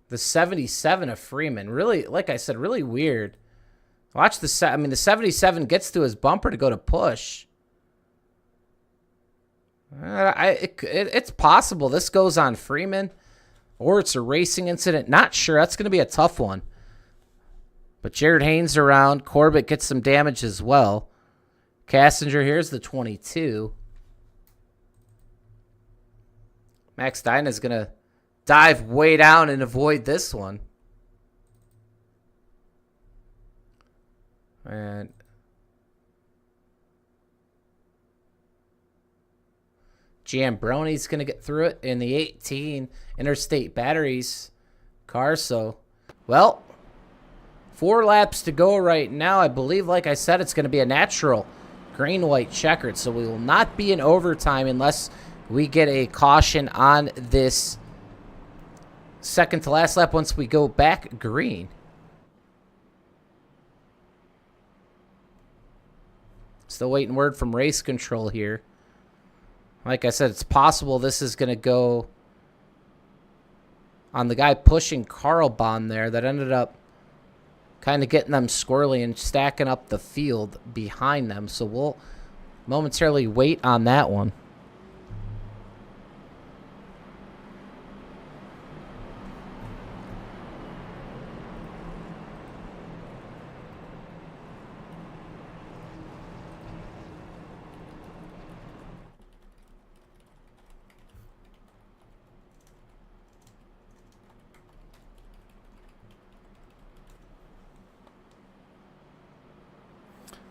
the 77 of Freeman. Really, like I said, really weird. Watch the 77 gets to his bumper to go to push. It's possible this goes on Freeman or it's a racing incident. Not sure. That's going to be a tough one. But Jared Haynes around. Corbett gets some damage as well. Cassinger, here's the 22. Max Dyna's going to dive way down and avoid this one. And Giambroni's going to get through it in the 18 Interstate Batteries car. So, well, 4 laps to go right now. I believe, like I said, it's going to be a natural green-white checkered. So we will not be in overtime unless we get a caution on this second to last lap once we go back green. Still waiting word from race control here. Like I said, it's possible this is going to go on the guy pushing Carl Bond there that ended up kind of getting them squirrely and stacking up the field behind them. So we'll momentarily wait on that one.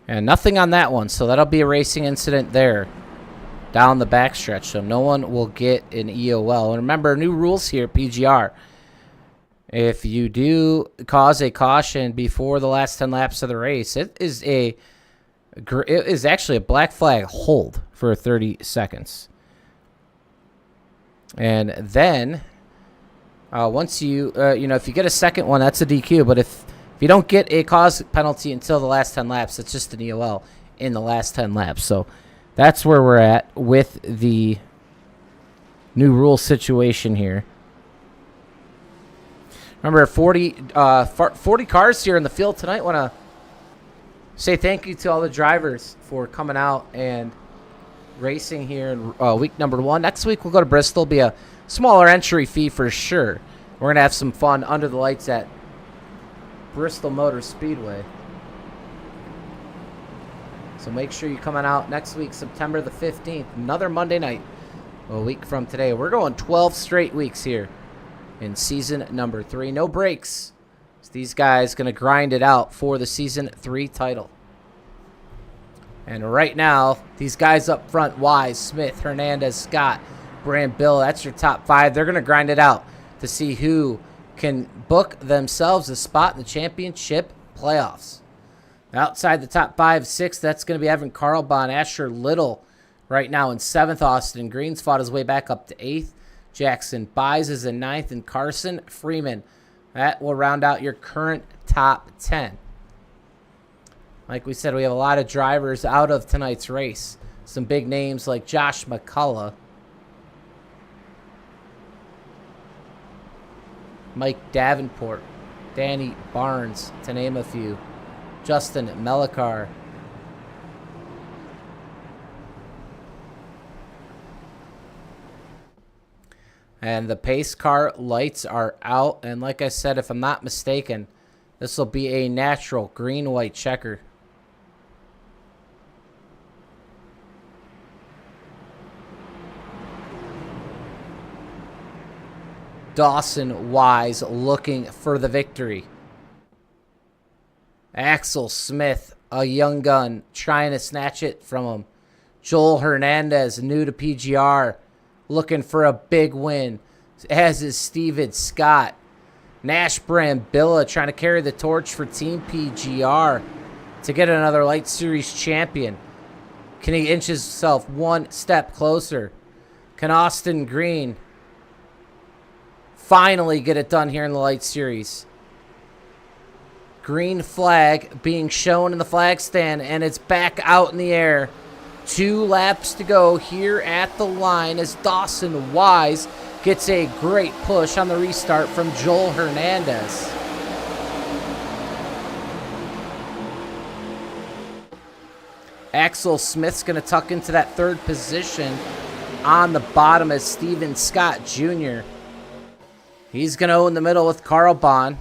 And nothing on that one, so that'll be a racing incident there down the backstretch. So no one will get an EOL. And remember, new rules here at PGR. If you do cause a caution before the last 10 laps of the race, it is actually a black flag hold for 30 seconds. And then once you, if you get a second one, that's a DQ. But if you don't get a cause penalty until the last 10 laps, it's just an EOL in the last 10 laps. So that's where we're at with the new rule situation here. Remember, 40 cars here in the field tonight. Want to say thank you to all the drivers for coming out and racing here in week number 1. Next week we'll go to Bristol. Be a smaller entry fee for sure. We're going to have some fun under the lights at Bristol Motor Speedway. So make sure you're coming out next week, September the 15th, another Monday night, a week from today. We're going 12 straight weeks here in season number 3. No breaks. So these guys going to grind it out for the season 3 title. And right now, these guys up front, Wise, Smith, Hernandez, Scott, Brambilla, that's your top 5. They're going to grind it out to see who can book themselves a spot in the championship playoffs. Outside the top 5, 6, that's going to be Evan Carlbon, Asher Little right now in 7th. Austin Green's fought his way back up to 8th. Jackson Buys is in 9th, and Carson Freeman. That will round out your current top 10. Like we said, we have a lot of drivers out of tonight's race. Some big names like Josh McCullough, Mike Davenport, Danny Barnes, to name a few. Justin Melikar. And the pace car lights are out. And like I said, if I'm not mistaken, this will be a natural green-white checker. Dawson Wise looking for the victory. Axel Smith, a young gun, trying to snatch it from him. Joel Hernandez, new to PGR, looking for a big win, as is Steven Scott. Nash Brambilla trying to carry the torch for Team PGR to get another Light Series champion. Can he inch himself one step closer? Can Austin Green finally get it done here in the Light Series? Green flag being shown in the flag stand, and it's back out in the air. 2 laps to go here at the line as Dawson Wise gets a great push on the restart from Joel Hernandez. Axel Smith's going to tuck into that 3rd position on the bottom as Steven Scott Jr. He's going to own the middle with Carl Bond.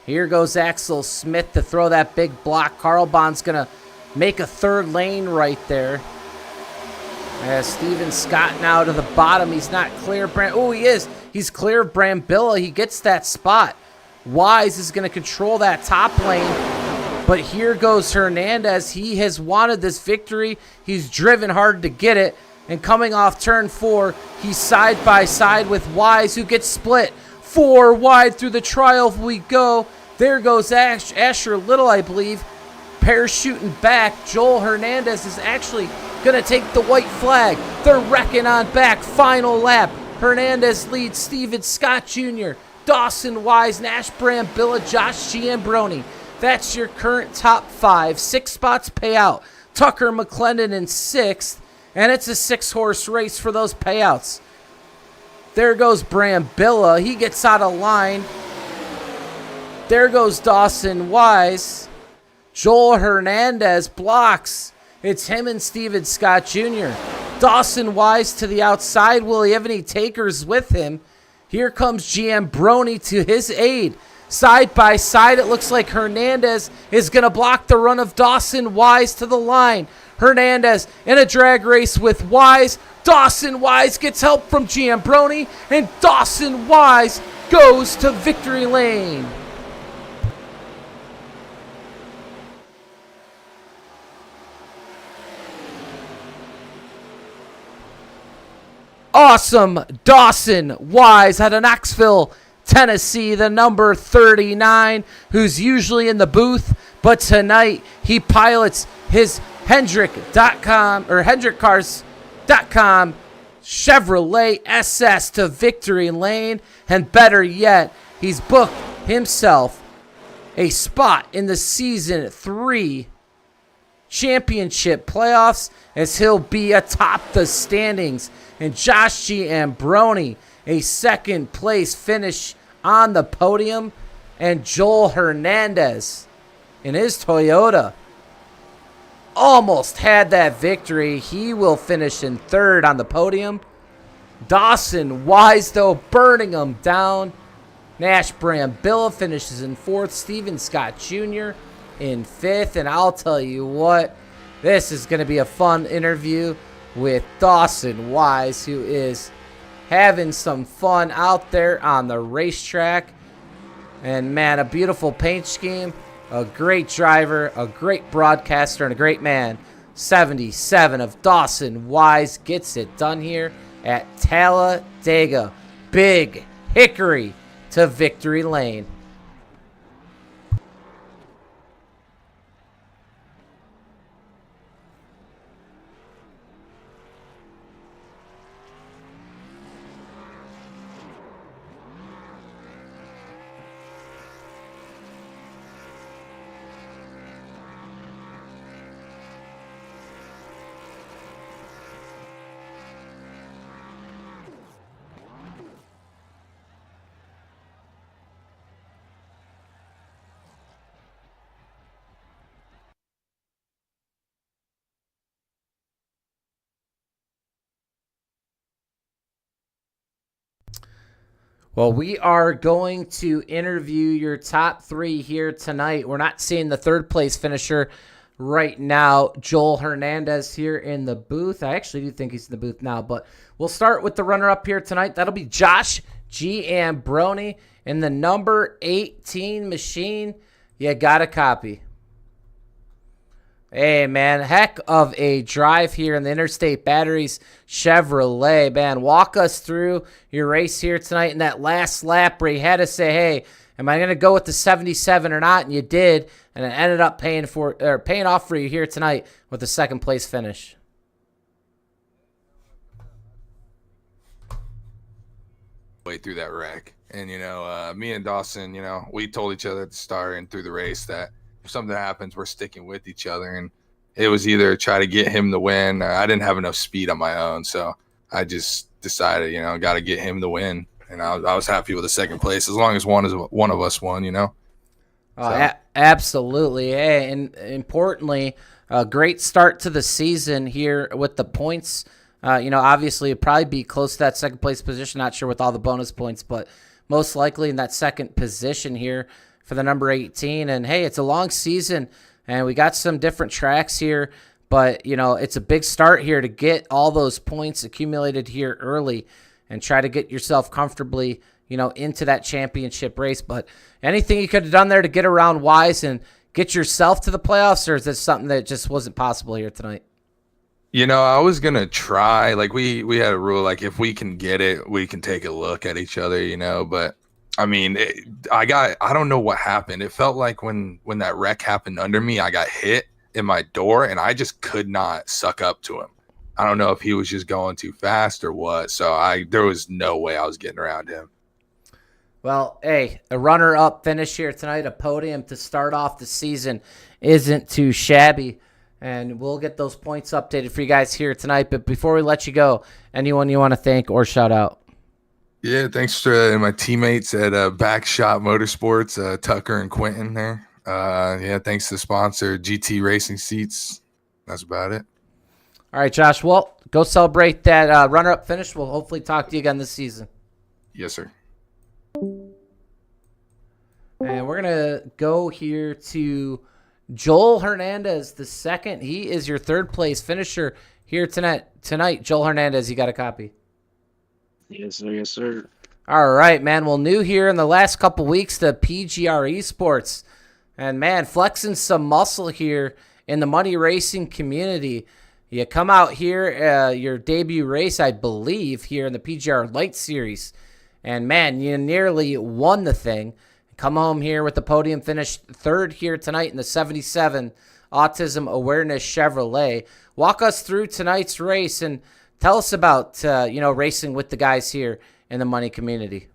Here goes Axel Smith to throw that big block. Carl Bond's going to make a 3rd lane right there. As Steven Scott now to the bottom. He's not clear. Oh, he is. He's clear of Brambilla. He gets that spot. Wise is going to control that top lane. But here goes Hernandez. He has wanted this victory. He's driven hard to get it. And coming off turn 4, he's side by side with Wise, who gets split. 4 wide through the trial we go. There goes Asher Little, I believe, parachuting back. Joel Hernandez is actually going to take the white flag. They're wrecking on back. Final lap. Hernandez leads Steven Scott Jr., Dawson Wise, Nash Brambilla, Josh Giambroni. That's your current top 5. 6 spots pay out. Tucker McClendon in 6th. And it's a 6-horse race for those payouts. There goes Brambilla. He gets out of line. There goes Dawson Wise. Joel Hernandez blocks. It's him and Steven Scott Jr. Dawson Wise to the outside. Will he have any takers with him? Here comes Giambroni to his aid. Side by side, it looks like Hernandez is going to block the run of Dawson Wise to the line. Hernandez in a drag race with Wise. Dawson Wise gets help from Giambroni, and Dawson Wise goes to victory lane. Awesome Dawson Wise out of Knoxville, Tennessee, the number 39, who's usually in the booth, but tonight he pilots his Hendrick.com or HendrickCars.com Chevrolet SS to victory lane, and better yet, he's booked himself a spot in the Season 3 championship playoffs, as he'll be atop the standings. And Josh Giambroni, a second place finish on the podium, and Joel Hernandez in his Toyota almost had that victory. He will finish in 3rd on the podium. Dawson Wise, though, burning him down. Nash Brambilla finishes in 4th. Steven Scott Jr. in 5th. And I'll tell you what, this is going to be a fun interview with Dawson Wise, who is having some fun out there on the racetrack. And, man, a beautiful paint scheme. A great driver, a great broadcaster, and a great man. 77 of Dawson Wise gets it done here at Talladega. Big Hickory to victory lane. Well, we are going to interview your top 3 here tonight. We're not seeing the 3rd place finisher right now, Joel Hernandez, here in the booth. I actually do think he's in the booth now, but we'll start with the runner-up here tonight. That'll be Josh Giambroni in the number 18 machine. You got a copy. Hey, man, heck of a drive here in the Interstate Batteries Chevrolet. Man, walk us through your race here tonight in that last lap where you had to say, hey, am I going to go with the 77 or not? And you did, and it ended up paying off for you here tonight with the 2nd place finish. Way through that wreck. And, me and Dawson, we told each other at the start and through the race that if something happens, we're sticking with each other. And it was either try to get him the win, or I didn't have enough speed on my own. So I just decided, got to get him the win. And I was happy with the 2nd place as long as one of us won, Absolutely. Hey, and importantly, a great start to the season here with the points. Obviously it'd probably be close to that 2nd place position. Not sure with all the bonus points, but most likely in that 2nd position here for the number 18. And hey, it's a long season, and we got some different tracks here But, it's a big start here to get all those points accumulated here early and try to get yourself comfortably, into that championship race. But anything you could have done there to get around Wise and get yourself to the playoffs, or is this something that just wasn't possible here tonight? I was going to try. Like, we had a rule, like, if we can get it, we can take a look at each other, But, I mean, I don't know what happened. It felt like when that wreck happened under me, I got hit in my door, and I just could not suck up to him. I don't know if he was just going too fast or what. So there was no way I was getting around him. Well, hey, a runner-up finish here tonight, a podium to start off the season isn't too shabby. And we'll get those points updated for you guys here tonight. But before we let you go, anyone you want to thank or shout out? Yeah, thanks to my teammates at Backshot Motorsports, Tucker and Quentin there. Thanks to the sponsor, GT Racing Seats. That's about it. All right, Josh. Well, go celebrate that runner-up finish. We'll hopefully talk to you again this season. Yes, sir. And we're going to go here to Joel Hernandez the second. He is your third place finisher here tonight. Joel Hernandez, you got a copy? Yes, sir. Yes, sir. All right, man. Well, new here in the last couple weeks, the PGR eSports. And, man, flexing some muscle here in the money racing community. You come out here, your debut race, I believe, here in the PGR Lite Series. And, man, you nearly won the thing. Come home here with the podium finish, third here tonight in the 77 Autism Awareness Chevrolet. Walk us through tonight's race and tell us about, racing with the guys here in the money community.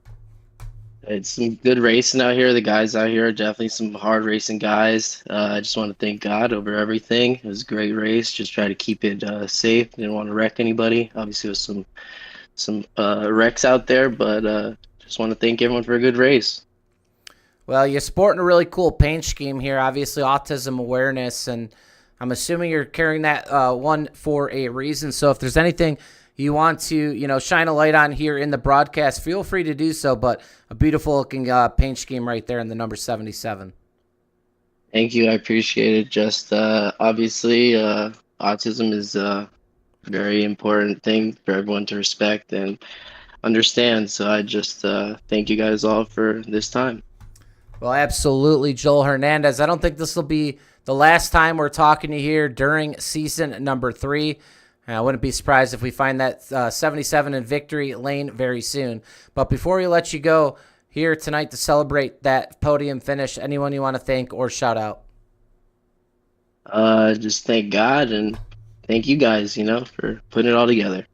It's some good racing out here. The guys out here are definitely some hard racing guys. I just want to thank God over everything. It was a great race. Just try to keep it safe. Didn't want to wreck anybody. Obviously, there was some wrecks out there, but just want to thank everyone for a good race. Well, you're sporting a really cool paint scheme here, obviously autism awareness, and I'm assuming you're carrying that one for a reason. So if there's anything you want to, shine a light on here in the broadcast, feel free to do so. But a beautiful looking paint scheme right there in the number 77. Thank you. I appreciate it. Just obviously, autism is a very important thing for everyone to respect and understand. So I just thank you guys all for this time. Well, absolutely, Joel Hernandez. I don't think this will be the last time we're talking to you here during season number 3. I wouldn't be surprised if we find that 77 in victory lane very soon. But before we let you go here tonight to celebrate that podium finish, anyone you want to thank or shout out? Just thank God and thank you guys, for putting it all together.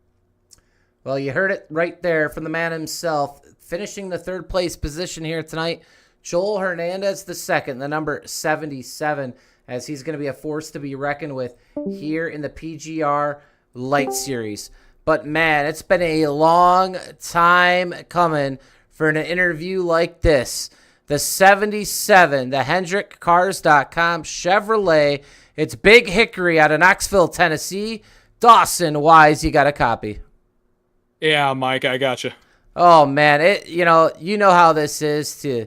Well, you heard it right there from the man himself, finishing the third place position here tonight. Joel Hernandez the second, the number 77, as he's going to be a force to be reckoned with here in the PGR Lite Series. But, man, it's been a long time coming for an interview like this. The 77, the HendrickCars.com Chevrolet. It's Big Hickory out of Knoxville, Tennessee. Dawson Wise, you got a copy? Yeah, Mike, I got you. Oh, man, you know how this is to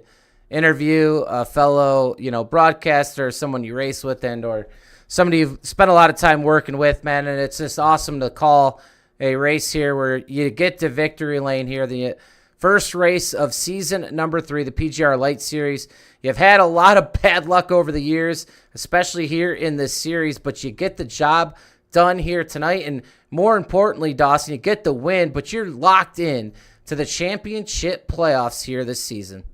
interview a fellow, broadcaster, someone you race with, and or somebody you've spent a lot of time working with, man. And it's just awesome to call a race here where you get to victory lane here, the first race of season number 3, the PGR Lite Series. You've had a lot of bad luck over the years, especially here in this series, but you get the job done here tonight. And more importantly, Dawson, you get the win, but you're locked in to the championship playoffs here this season.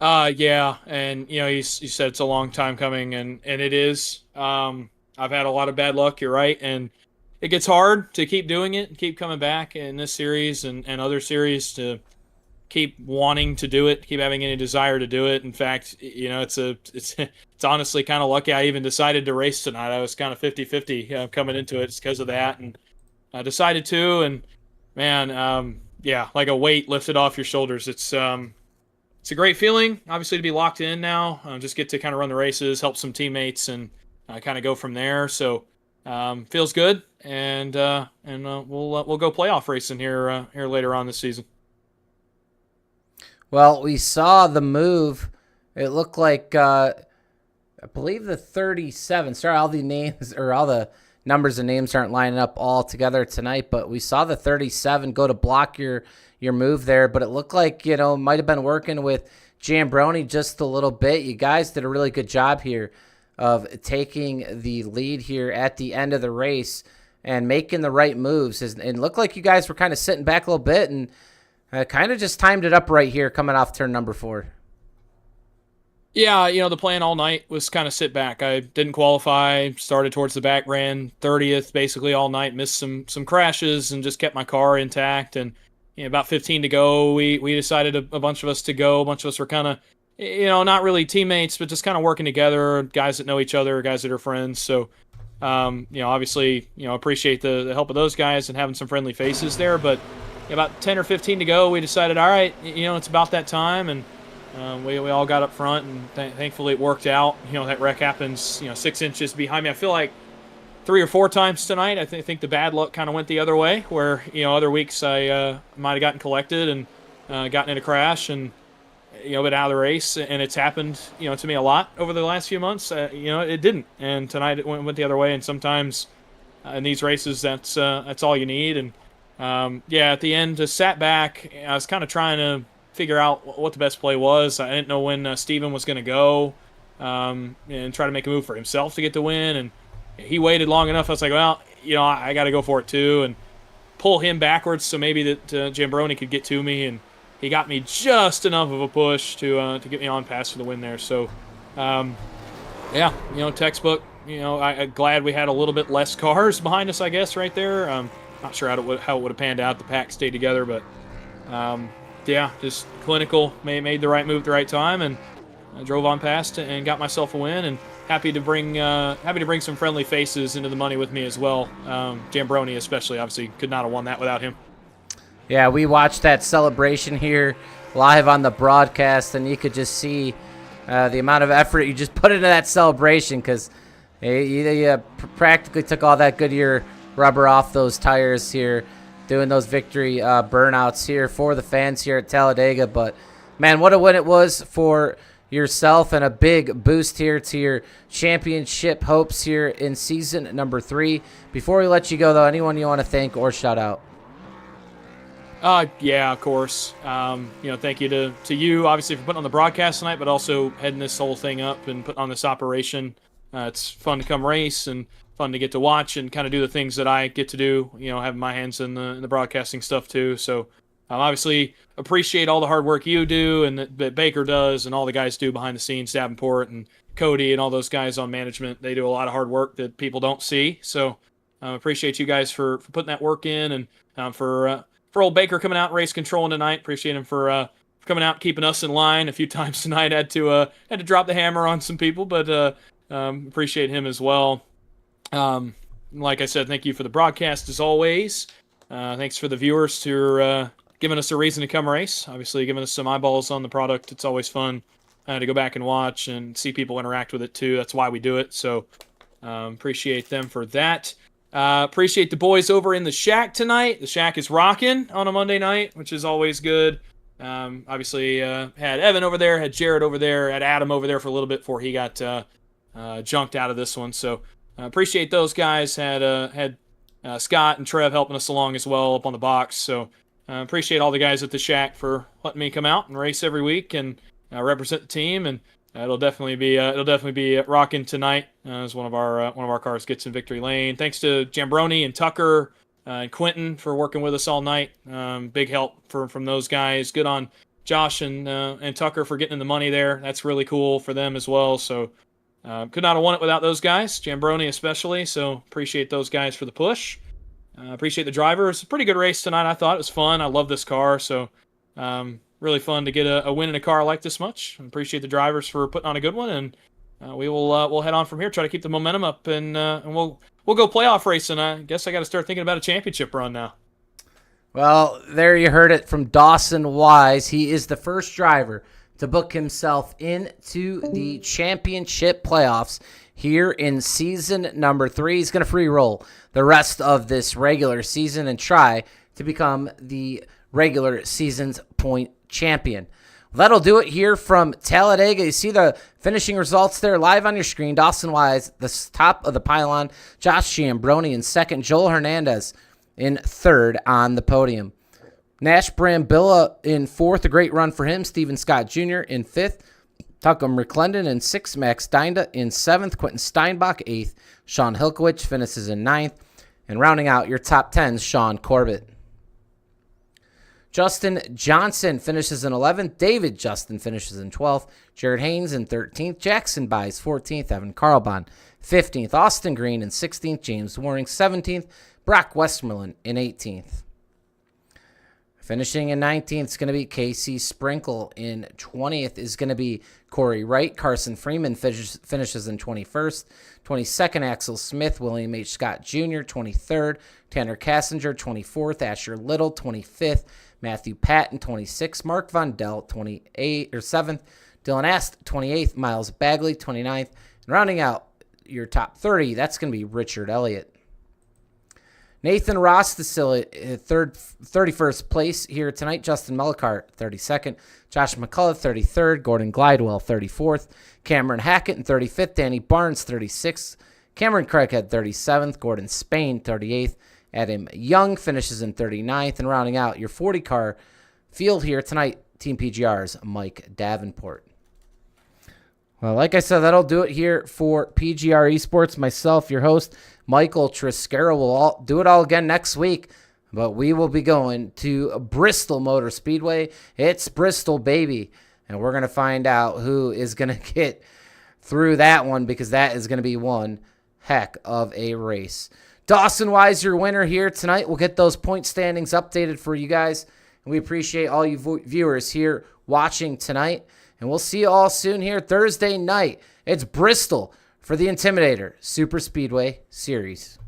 Yeah, and you said it's a long time coming, and it is. I've had a lot of bad luck. You're right, and it gets hard to keep doing it, and keep coming back in this series and other series to keep wanting to do it, keep having any desire to do it. In fact, it's honestly kind of lucky I even decided to race tonight. I was kind of 50-50 coming into it just because of that, and I decided to, and man, like a weight lifted off your shoulders. It's a great feeling, obviously, to be locked in now. Just get to kind of run the races, help some teammates, and kind of go from there. So feels good, and we'll go playoff racing here later on this season. Well, we saw the move. It looked like I believe the 37. Sorry, all the names or all the numbers and names aren't lining up all together tonight, but we saw the 37 go to block your move there, but it looked like, might have been working with Jambroni just a little bit. You guys did a really good job here of taking the lead here at the end of the race and making the right moves. And looked like you guys were kind of sitting back a little bit and kind of just timed it up right here coming off turn number 4. Yeah, the plan all night was kind of sit back. I didn't qualify, started towards the back, ran 30th basically all night, missed some crashes, and just kept my car intact. And about 15 to go, we decided a bunch of us to go. A bunch of us were kind of, not really teammates, but just kind of working together, guys that know each other, guys that are friends. So, obviously, appreciate the help of those guys and having some friendly faces there. But about 10 or 15 to go, we decided, all right, it's about that time. And we all got up front, and thankfully it worked out. That wreck happens, 6 inches behind me. I feel like 3 or 4 times tonight. I think the bad luck kind of went the other way, where other weeks I might have gotten collected and gotten in a crash and been out of the race. And it's happened to me a lot over the last few months. It didn't, and tonight it went the other way. And sometimes in these races, that's all you need. And at the end, just sat back. I was kind of trying to figure out what the best play was. I didn't know when Steven was going to go and try to make a move for himself to get the win. And he waited long enough. I was like, well, I got to go for it too, and pull him backwards so maybe that Jambroni could get to me. And he got me just enough of a push to get me on past for the win there. So, textbook. I'm glad we had a little bit less cars behind us, I guess, right there. Not sure how it would have panned out. The pack stayed together, but just clinical. Made the right move at the right time, and I drove on past and got myself a win. And happy to bring some friendly faces into the money with me as well. Jambroni especially, obviously, could not have won that without him. Yeah, we watched that celebration here live on the broadcast, and you could just see the amount of effort you just put into that celebration, because you practically took all that Goodyear rubber off those tires here, doing those victory burnouts here for the fans here at Talladega. But, man, what a win it was for yourself, and a big boost here to your championship hopes here in season number 3. Before we let you go, though, anyone you want to thank or shout out? Of course. Thank you to you, obviously, for putting on the broadcast tonight, but also heading this whole thing up and putting on this operation. It's fun to come race and fun to get to watch and kind of do the things that I get to do, having my hands in the broadcasting stuff too. So obviously appreciate all the hard work you do and that Baker does and all the guys do behind the scenes, Davenport and Cody and all those guys on management. They do a lot of hard work that people don't see. So appreciate you guys for putting that work in, and for old Baker coming out and race controlling tonight. Appreciate him for coming out and keeping us in line a few times tonight. Had to drop the hammer on some people, but appreciate him as well. Like I said, thank you for the broadcast as always. Thanks for the viewers who giving us a reason to come race. Obviously, giving us some eyeballs on the product. It's always fun to go back and watch and see people interact with it too. That's why we do it. So appreciate them for that. Appreciate the boys over in the shack tonight. The shack is rocking on a Monday night, which is always good. Obviously, had Evan over there, had Jared over there, had Adam over there for a little bit before he got junked out of this one. So appreciate those guys. Had Scott and Trev helping us along as well up on the box. So appreciate all the guys at the shack for letting me come out and race every week and represent the team. And it'll definitely be rocking tonight as one of our cars gets in victory lane. Thanks to Jambroni and Tucker and Quentin for working with us all night. Big help from those guys. Good on Josh and Tucker for getting in the money there. That's really cool for them as well. So could not have won it without those guys, Jambroni especially. So appreciate those guys for the push. Appreciate the drivers. A pretty good race tonight. I thought it was fun. I love this car. So really fun to get a win in a car like this much. Appreciate the drivers for putting on a good one, and we'll head on from here. Try to keep the momentum up, and we'll go playoff racing. I guess I got to start thinking about a championship run now. Well, there you heard it from Dawson Wise. He is the first driver to book himself into the championship playoffs here in season number 3. He's going to free roll the rest of this regular season and try to become the regular season's point champion. That'll do it here from Talladega. You see the finishing results there live on your screen. Dawson Wise, the top of the pylon. Josh Giambroni in second. Joel Hernandez in third on the podium. Nash Brambilla in fourth. A great run for him. Steven Scott Jr. in fifth. Tuckum McClendon in sixth. Max Dinda in seventh. Quentin Steinbach eighth. Sean Hilkowich finishes in ninth. And rounding out your top 10s, Sean Corbett. Justin Johnson finishes in 11th. David Justin finishes in 12th. Jared Haynes in 13th. Jackson Buys 14th. Evan Carlbon 15th. Austin Green in 16th. James Waring 17th. Brock Westmoreland in 18th. Finishing in 19th is going to be Casey Sprinkle. In 20th is going to be Corey Wright. Carson Freeman finishes in 21st. 22nd, Axel Smith. William H. Scott Jr. 23rd. Tanner Kassinger, 24th. Asher Little, 25th. Matthew Patton, 26th. Mark Von Dell, 7th. Dylan Ast, 28th. Miles Bagley, 29th. And rounding out your top 30, that's going to be Richard Elliott. Nathan Ross, the 31st place here tonight. Justin Mellicart, 32nd. Josh McCullough, 33rd. Gordon Glidewell, 34th. Cameron Hackett in 35th. Danny Barnes, 36th. Cameron Craighead, 37th. Gordon Spain, 38th. Adam Young finishes in 39th. And rounding out your 40-car field here tonight, Team PGR's Mike Davenport. Well, like I said, that'll do it here for PGR eSports. Myself, your host, Michael Triscaro, will do it all again next week. But we will be going to Bristol Motor Speedway. It's Bristol, baby. And we're going to find out who is going to get through that one, because that is going to be one heck of a race. Dawson Wise, your winner here tonight. We'll get those point standings updated for you guys. And we appreciate all you viewers here watching tonight. And we'll see you all soon here Thursday night. It's Bristol for the Intimidator Super Speedway Series.